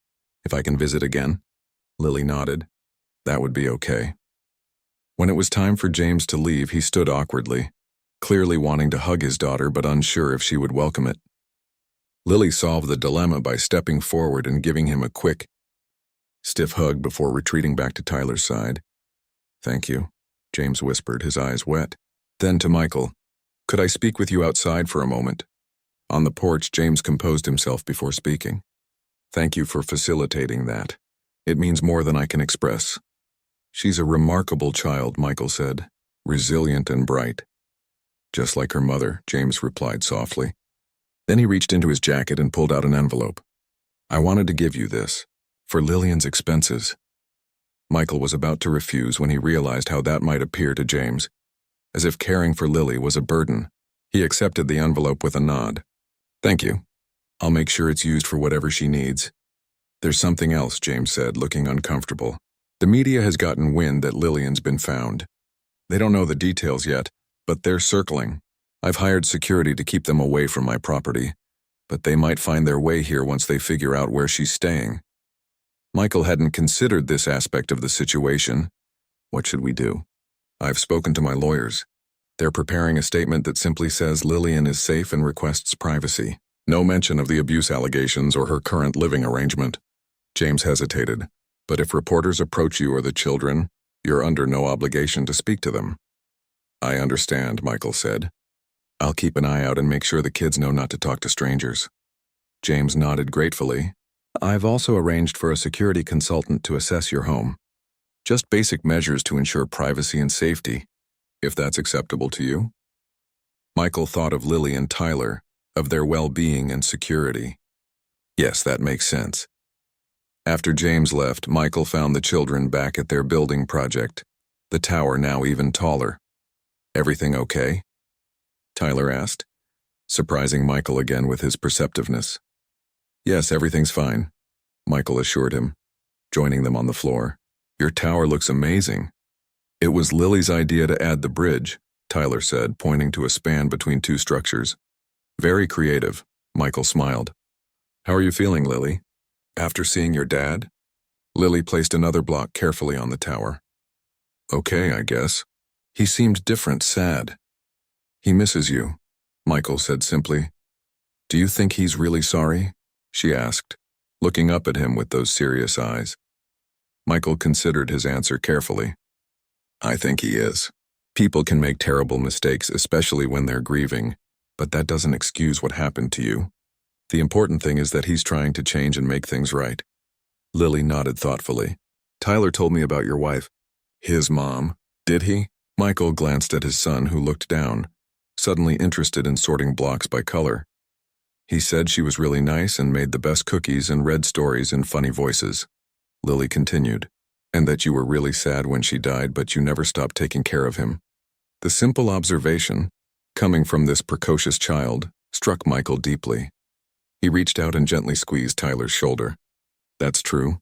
I can visit again. Lily nodded. That would be okay. When it was time for James to leave, he stood awkwardly, clearly wanting to hug his daughter but unsure if she would welcome it. Lily solved the dilemma by stepping forward and giving him a quick, Stiff hug before retreating back to Tyler's side. "Thank you," James whispered, his eyes wet. Then to Michael, "Could I speak with you outside for a moment?" On the porch, James composed himself before speaking. "Thank you for facilitating that. It means more than I can express." "She's a remarkable child," Michael said, "resilient and bright." "Just like her mother," James replied softly. Then he reached into his jacket and pulled out an envelope. "I wanted to give you this, for Lillian's expenses." Michael was about to refuse when he realized how that might appear to James, as if caring for Lily was a burden. He accepted the envelope with a nod. "Thank you. I'll make sure it's used for whatever she needs." "There's something else," James said, looking uncomfortable. "The media has gotten wind that Lillian's been found. They don't know the details yet, but they're circling. I've hired security to keep them away from my property, but they might find their way here once they figure out where she's staying." Michael hadn't considered this aspect of the situation. "What should we do?" "I've spoken to my lawyers. They're preparing a statement that simply says Lillian is safe and requests privacy. No mention of the abuse allegations or her current living arrangement." James hesitated. "But if reporters approach you or the children, you're under no obligation to speak to them." "I understand," Michael said. "I'll keep an eye out and make sure the kids know not to talk to strangers." James nodded gratefully. "I've also arranged for a security consultant to assess your home. Just basic measures to ensure privacy and safety, if that's acceptable to you." Michael thought of Lily and Tyler, of their well-being and security. Yes, that makes sense. After James left, Michael found the children back at their building project, the tower now even taller. "Everything okay?" Tyler asked, surprising Michael again with his perceptiveness. "Yes, everything's fine," Michael assured him, joining them on the floor. "Your tower looks amazing." "It was Lily's idea to add the bridge," Tyler said, pointing to a span between two structures. "Very creative," Michael smiled. "How are you feeling, Lily? After seeing your dad?" Lily placed another block carefully on the tower. "Okay, I guess." "He seemed different, sad." "He misses you," Michael said simply. "Do you think he's really sorry?" she asked, looking up at him with those serious eyes. Michael considered his answer carefully. "I think he is. People can make terrible mistakes, especially when they're grieving, but that doesn't excuse what happened to you. The important thing is that he's trying to change and make things right." Lily nodded thoughtfully. "Tyler told me about your wife." "His mom? Did he?" Michael glanced at his son, who looked down, suddenly interested in sorting blocks by color. "He said she was really nice and made the best cookies and read stories in funny voices." Lily continued, "And that you were really sad when she died, but you never stopped taking care of him." The simple observation, coming from this precocious child, struck Michael deeply. He reached out and gently squeezed Tyler's shoulder. "That's true.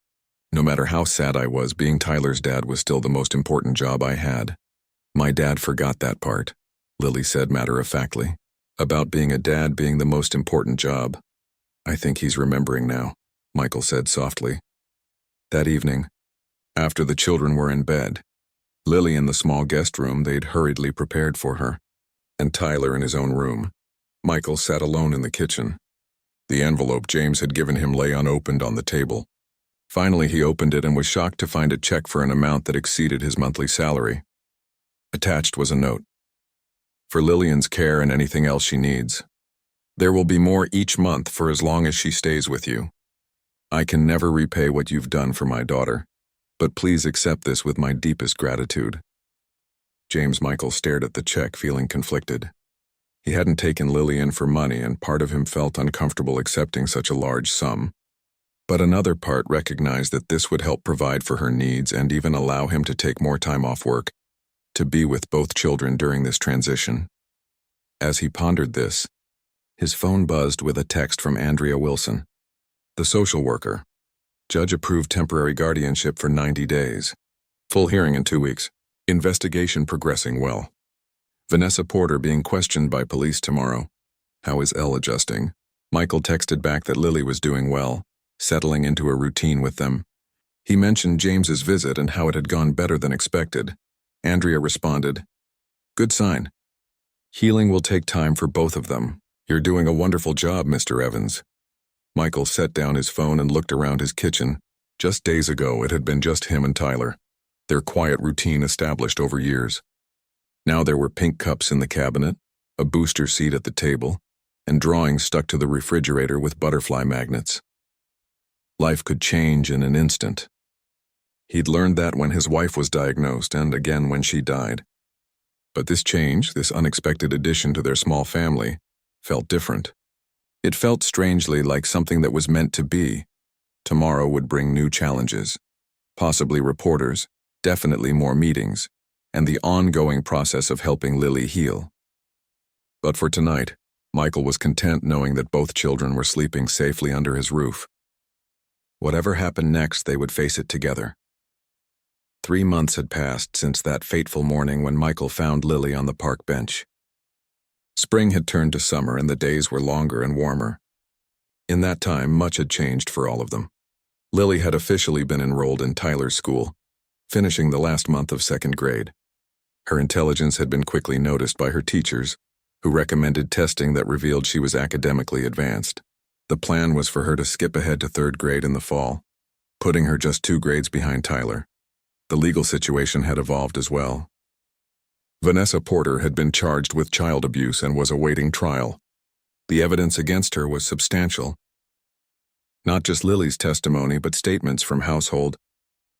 No matter how sad I was, being Tyler's dad was still the most important job I had. My dad forgot that part," Lily said matter-of-factly. "About being a dad being the most important job. I think he's remembering now," Michael said softly. That evening, after the children were in bed, Lily in the small guest room they'd hurriedly prepared for her, and Tyler in his own room, Michael sat alone in the kitchen. The envelope James had given him lay unopened on the table. Finally, he opened it and was shocked to find a check for an amount that exceeded his monthly salary. Attached was a note. "For Lillian's care and anything else she needs. There will be more each month for as long as she stays with you. I can never repay what you've done for my daughter, but please accept this with my deepest gratitude." James Michael stared at the check, feeling conflicted. He hadn't taken Lillian for money, and part of him felt uncomfortable accepting such a large sum. But another part recognized that this would help provide for her needs and even allow him to take more time off work, to be with both children during this transition. As he pondered this, his phone buzzed with a text from Andrea Wilson, the social worker. "Judge approved temporary guardianship for 90 days. Full hearing in 2 weeks. Investigation progressing well. Vanessa Porter being questioned by police tomorrow. How is Elle adjusting?" Michael texted back that Lily was doing well, settling into a routine with them. He mentioned James's visit and how it had gone better than expected. Andrea responded, "Good sign. Healing will take time for both of them. You're doing a wonderful job, Mr. Evans." Michael set down his phone and looked around his kitchen, Just days ago, it had been just him and Tyler, their quiet routine established over years. Now there were pink cups in the cabinet, a booster seat at the table, and drawings stuck to the refrigerator with butterfly magnets. Life could change in an instant. He'd learned that when his wife was diagnosed and again when she died. But this change, this unexpected addition to their small family, felt different. It felt strangely like something that was meant to be. Tomorrow would bring new challenges, possibly reporters, definitely more meetings, and the ongoing process of helping Lily heal. But for tonight, Michael was content knowing that both children were sleeping safely under his roof. Whatever happened next, they would face it together. 3 months had passed since that fateful morning when Michael found Lily on the park bench. Spring had turned to summer and the days were longer and warmer. In that time, much had changed for all of them. Lily had officially been enrolled in Tyler's school, finishing the last month of 2nd grade. Her intelligence had been quickly noticed by her teachers, who recommended testing that revealed she was academically advanced. The plan was for her to skip ahead to 3rd grade in the fall, putting her just 2 grades behind Tyler. The legal situation had evolved as well. Vanessa Porter had been charged with child abuse and was awaiting trial. The evidence against her was substantial. Not just Lily's testimony, but statements from household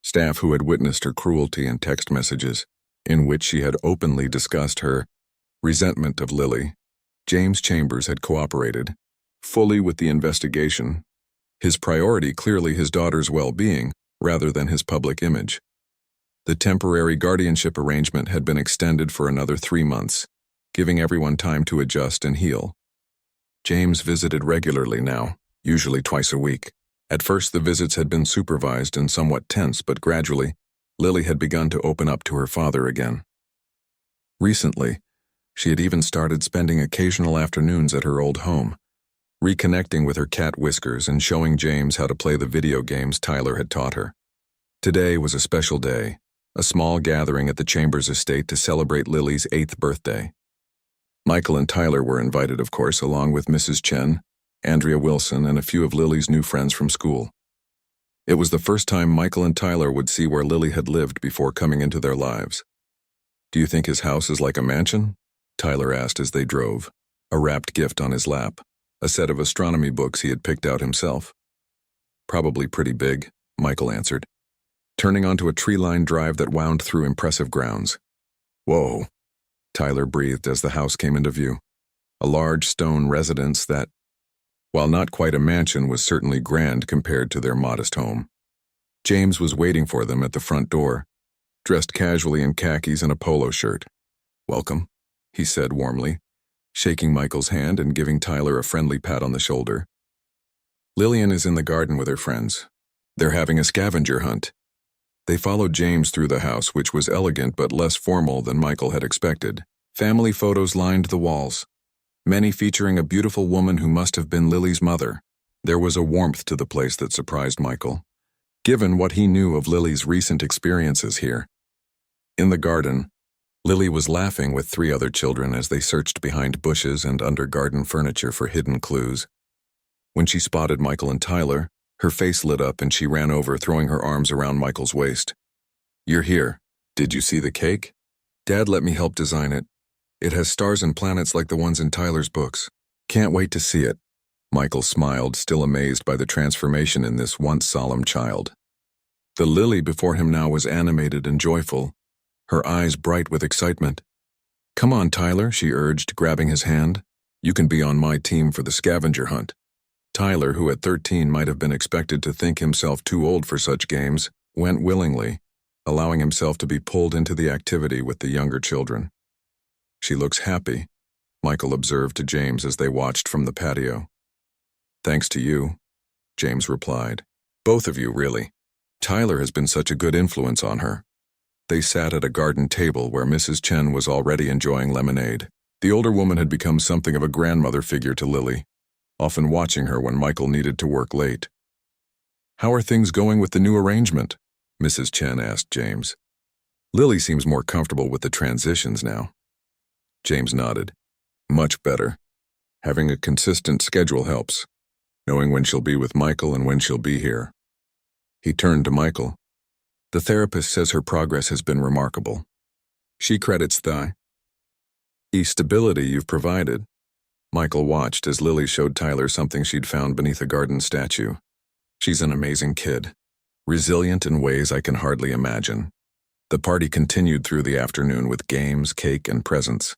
staff who had witnessed her cruelty and text messages, in which she had openly discussed her resentment of Lily. James Chambers had cooperated fully with the investigation, his priority clearly his daughter's well-being rather than his public image. The temporary guardianship arrangement had been extended for another 3 months, giving everyone time to adjust and heal. James visited regularly now, usually twice a week. At first the visits had been supervised and somewhat tense, but gradually, Lily had begun to open up to her father again. Recently, she had even started spending occasional afternoons at her old home, reconnecting with her cat Whiskers and showing James how to play the video games Tyler had taught her. Today was a special day, a small gathering at the Chambers estate to celebrate Lily's 8th birthday. Michael and Tyler were invited, of course, along with Mrs. Chen, Andrea Wilson, and a few of Lily's new friends from school. It was the first time Michael and Tyler would see where Lily had lived before coming into their lives. "Do you think his house is like a mansion?" Tyler asked as they drove, a wrapped gift on his lap, a set of astronomy books he had picked out himself. "Probably pretty big," Michael answered, turning onto a tree-lined drive that wound through impressive grounds. "Whoa," Tyler breathed as the house came into view. A large stone residence that, while not quite a mansion, was certainly grand compared to their modest home. James was waiting for them at the front door, dressed casually in khakis and a polo shirt. "Welcome," he said warmly, shaking Michael's hand and giving Tyler a friendly pat on the shoulder. "Lillian is in the garden with her friends. They're having a scavenger hunt." They followed James through the house, which was elegant but less formal than Michael had expected. Family photos lined the walls, many featuring a beautiful woman who must have been Lily's mother. There was a warmth to the place that surprised Michael, given what he knew of Lily's recent experiences here. In the garden, Lily was laughing with 3 other children as they searched behind bushes and under garden furniture for hidden clues. When she spotted Michael and Tyler, her face lit up and she ran over, throwing her arms around Michael's waist. "You're here. Did you see the cake? Dad let me help design it. It has stars and planets like the ones in Tyler's books. Can't wait to see it." Michael smiled, still amazed by the transformation in this once solemn child. The Lily before him now was animated and joyful, her eyes bright with excitement. "Come on, Tyler," she urged, grabbing his hand. "You can be on my team for the scavenger hunt." Tyler, who at 13 might have been expected to think himself too old for such games, went willingly, allowing himself to be pulled into the activity with the younger children. "She looks happy," Michael observed to James as they watched from the patio. "Thanks to you," James replied. "Both of you, really. Tyler has been such a good influence on her." They sat at a garden table where Mrs. Chen was already enjoying lemonade. The older woman had become something of a grandmother figure to Lily, often watching her when Michael needed to work late. "How are things going with the new arrangement?" Mrs. Chen asked James. "Lily seems more comfortable with the transitions now." James nodded. "Much better. Having a consistent schedule helps, knowing when she'll be with Michael and when she'll be here." He turned to Michael. The therapist says her progress has been remarkable. She credits the stability you've provided. Michael watched as Lily showed Tyler something she'd found beneath a garden statue. She's an amazing kid, resilient in ways I can hardly imagine. The party continued through the afternoon with games, cake, and presents.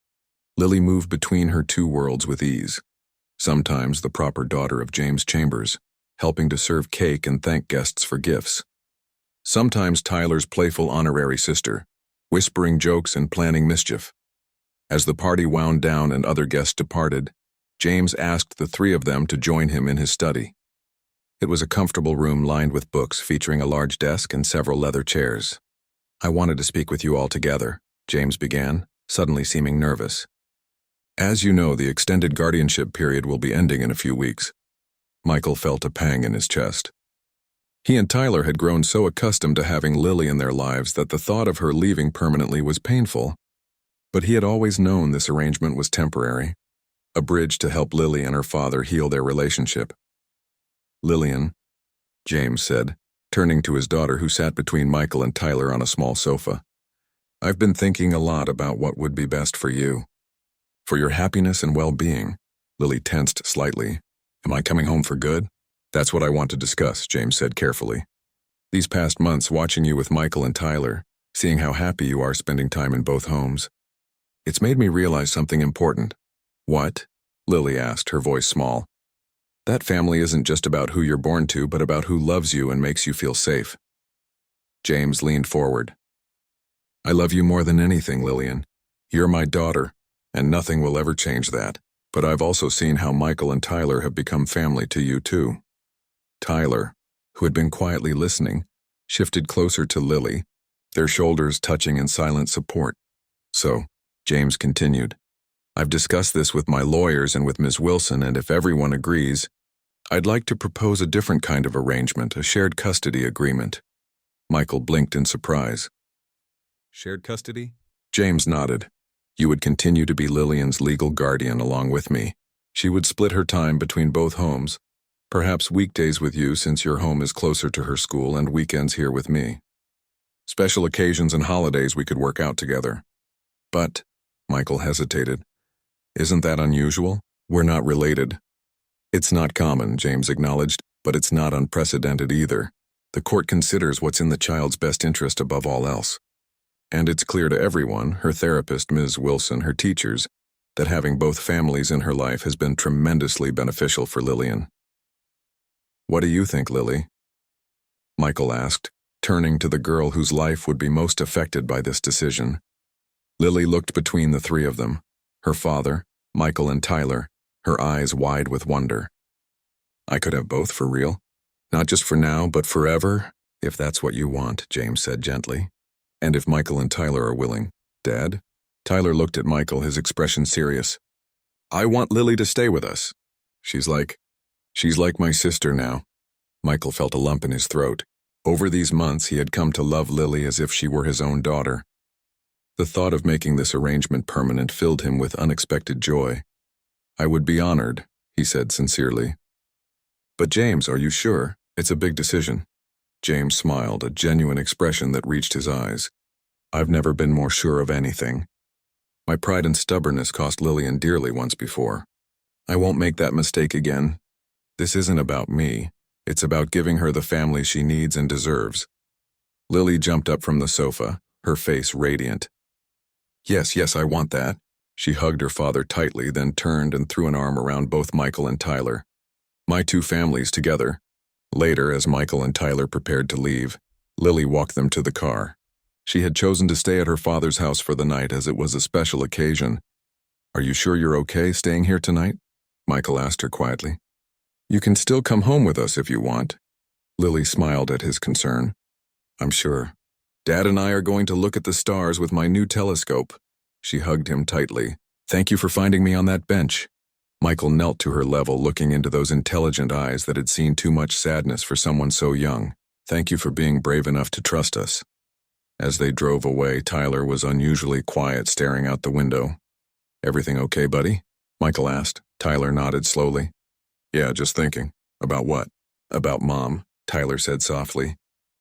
Lily moved between her two worlds with ease, sometimes the proper daughter of James Chambers, helping to serve cake and thank guests for gifts. Sometimes Tyler's playful honorary sister, whispering jokes and planning mischief. As the party wound down and other guests departed, James asked the three of them to join him in his study. It was a comfortable room lined with books featuring a large desk and several leather chairs. I wanted to speak with you all together, James began, suddenly seeming nervous. As you know, the extended guardianship period will be ending in a few weeks. Michael felt a pang in his chest. He and Tyler had grown so accustomed to having Lily in their lives that the thought of her leaving permanently was painful, but he had always known this arrangement was temporary, a bridge to help Lily and her father heal their relationship. Lillian, James said, turning to his daughter who sat between Michael and Tyler on a small sofa. I've been thinking a lot about what would be best for you. For your happiness and well-being. Lily tensed slightly. Am I coming home for good? That's what I want to discuss, James said carefully. These past months, watching you with Michael and Tyler, seeing how happy you are spending time in both homes, it's made me realize something important. What? Lily asked, her voice small. That family isn't just about who you're born to, but about who loves you and makes you feel safe. James leaned forward. I love you more than anything, Lillian. You're my daughter, and nothing will ever change that. But I've also seen how Michael and Tyler have become family to you too. Tyler, who had been quietly listening, shifted closer to Lily, their shoulders touching in silent support. So, James continued, I've discussed this with my lawyers and with Ms. Wilson, and if everyone agrees, I'd like to propose a different kind of arrangement, a shared custody agreement. Michael blinked in surprise. Shared custody? James nodded. You would continue to be Lillian's legal guardian along with me. She would split her time between both homes, perhaps weekdays with you since your home is closer to her school and weekends here with me. Special occasions and holidays we could work out together. But, Michael hesitated, isn't that unusual? We're not related. It's not common, James acknowledged, but it's not unprecedented either. The court considers what's in the child's best interest above all else. And it's clear to everyone, her therapist, Ms. Wilson, her teachers, that having both families in her life has been tremendously beneficial for Lillian. What do you think, Lily? Michael asked, turning to the girl whose life would be most affected by this decision. Lily looked between the three of them, her father, Michael and Tyler, her eyes wide with wonder. I could have both for real. Not just for now, but forever, if that's what you want, James said gently. And if Michael and Tyler are willing. Dad? Tyler looked at Michael, his expression serious. I want Lily to stay with us. She's like my sister now. Michael felt a lump in his throat. Over these months, he had come to love Lily as if she were his own daughter. The thought of making this arrangement permanent filled him with unexpected joy. I would be honored, he said sincerely. But James, are you sure? It's a big decision. James smiled, a genuine expression that reached his eyes. I've never been more sure of anything. My pride and stubbornness cost Lillian dearly once before. I won't make that mistake again. This isn't about me. It's about giving her the family she needs and deserves. Lily jumped up from the sofa, her face radiant. Yes, I want that. She hugged her father tightly, then turned and threw an arm around both Michael and Tyler. My two families together. Later, as Michael and Tyler prepared to leave, Lily walked them to the car. She had chosen to stay at her father's house for the night as it was a special occasion. Are you sure you're okay staying here tonight? Michael asked her quietly. You can still come home with us if you want. Lily smiled at his concern. I'm sure. Dad and I are going to look at the stars with my new telescope. She hugged him tightly. Thank you for finding me on that bench. Michael knelt to her level, looking into those intelligent eyes that had seen too much sadness for someone so young. Thank you for being brave enough to trust us. As they drove away, Tyler was unusually quiet, staring out the window. Everything okay, buddy? Michael asked. Tyler nodded slowly. Yeah, just thinking. About what? About Mom, Tyler said softly.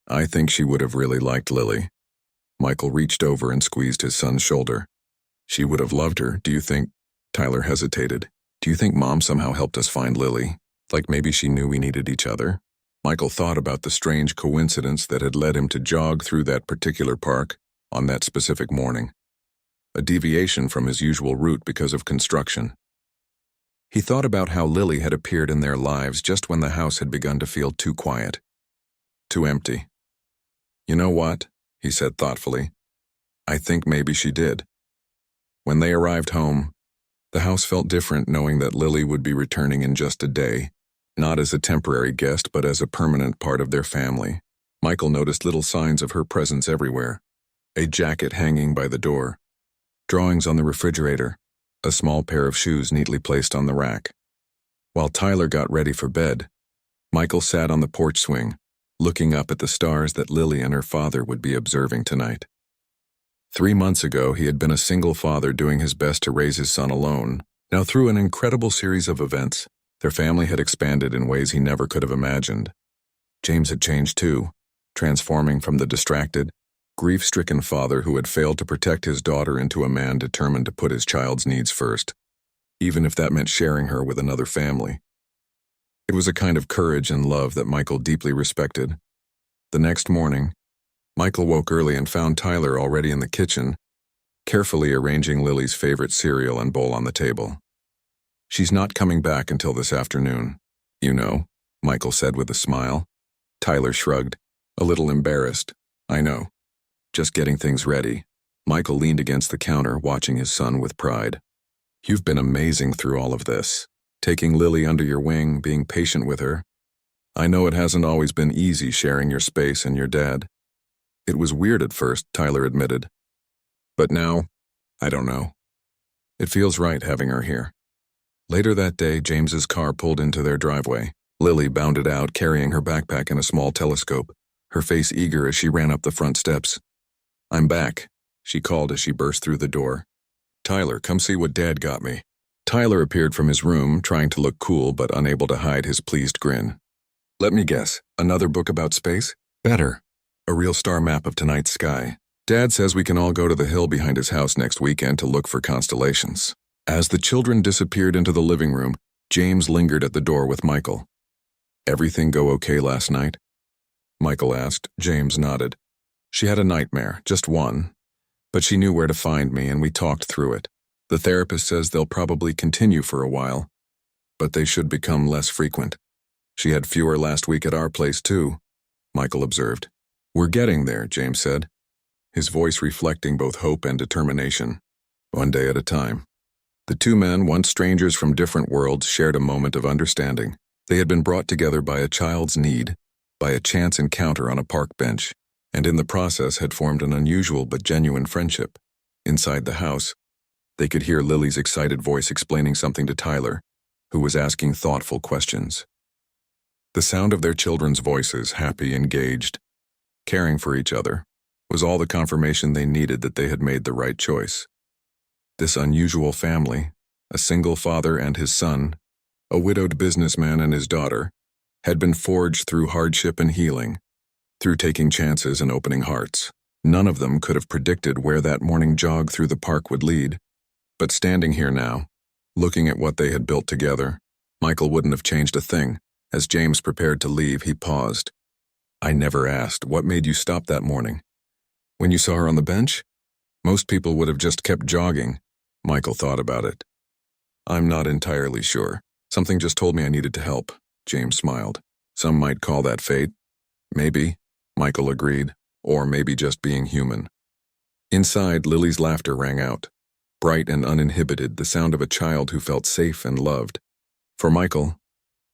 I think she would have really liked Lily. Michael reached over and squeezed his son's shoulder. She would have loved her, do you think? Tyler hesitated. Do you think Mom somehow helped us find Lily? Like maybe she knew we needed each other? Michael thought about the strange coincidence that had led him to jog through that particular park on that specific morning. A deviation from his usual route because of construction. He thought about how Lily had appeared in their lives just when the house had begun to feel too quiet, too empty. You know what? He said thoughtfully. I think maybe she did. When they arrived home, the house felt different knowing that Lily would be returning in just a day, not as a temporary guest but as a permanent part of their family. Michael noticed little signs of her presence everywhere. A jacket hanging by the door, drawings on the refrigerator, a small pair of shoes neatly placed on the rack. While Tyler got ready for bed, Michael sat on the porch swing, looking up at the stars that Lily and her father would be observing tonight. 3 months ago, he had been a single father doing his best to raise his son alone. Now, through an incredible series of events, their family had expanded in ways he never could have imagined. James had changed too, transforming from the distracted, grief-stricken father who had failed to protect his daughter into a man determined to put his child's needs first, even if that meant sharing her with another family. It was a kind of courage and love that Michael deeply respected. The next morning, Michael woke early and found Tyler already in the kitchen, carefully arranging Lily's favorite cereal and bowl on the table. She's not coming back until this afternoon. You know, Michael said with a smile. Tyler shrugged, a little embarrassed. I know. Just getting things ready. Michael leaned against the counter, watching his son with pride. You've been amazing through all of this. Taking Lily under your wing, being patient with her. I know it hasn't always been easy sharing your space and your dad. It was weird at first, Tyler admitted. But now, I don't know. It feels right having her here. Later that day, James's car pulled into their driveway. Lily bounded out, carrying her backpack and a small telescope, her face eager as she ran up the front steps. I'm back, she called as she burst through the door. Tyler, come see what Dad got me. Tyler appeared from his room, trying to look cool but unable to hide his pleased grin. Let me guess, another book about space? Better. A real star map of tonight's sky. Dad says we can all go to the hill behind his house next weekend to look for constellations. As the children disappeared into the living room, James lingered at the door with Michael. Everything go okay last night? Michael asked. James nodded. She had a nightmare, just one, but she knew where to find me and we talked through it. The therapist says they'll probably continue for a while, but they should become less frequent. She had fewer last week at our place too, Michael observed. We're getting there, James said, his voice reflecting both hope and determination. One day at a time. The two men, once strangers from different worlds, shared a moment of understanding. They had been brought together by a child's need, by a chance encounter on a park bench, and in the process had formed an unusual but genuine friendship. Inside the house, they could hear Lily's excited voice explaining something to Tyler, who was asking thoughtful questions. The sound of their children's voices, happy, engaged, caring for each other, was all the confirmation they needed that they had made the right choice. This unusual family, a single father and his son, a widowed businessman and his daughter, had been forged through hardship and healing, through taking chances and opening hearts. None of them could have predicted where that morning jog through the park would lead. But standing here now, looking at what they had built together, Michael wouldn't have changed a thing. As James prepared to leave, he paused. I never asked, what made you stop that morning? When you saw her on the bench? Most people would have just kept jogging. Michael thought about it. I'm not entirely sure. Something just told me I needed to help. James smiled. Some might call that fate. Maybe, Michael agreed, or maybe just being human. Inside, Lily's laughter rang out, bright and uninhibited, the sound of a child who felt safe and loved. For Michael,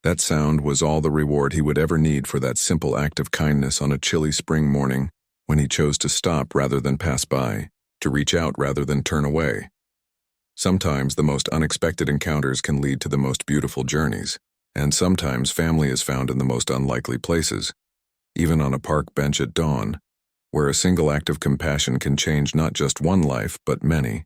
that sound was all the reward he would ever need for that simple act of kindness on a chilly spring morning when he chose to stop rather than pass by, to reach out rather than turn away. Sometimes the most unexpected encounters can lead to the most beautiful journeys, and sometimes family is found in the most unlikely places, even on a park bench at dawn, where a single act of compassion can change not just one life but many.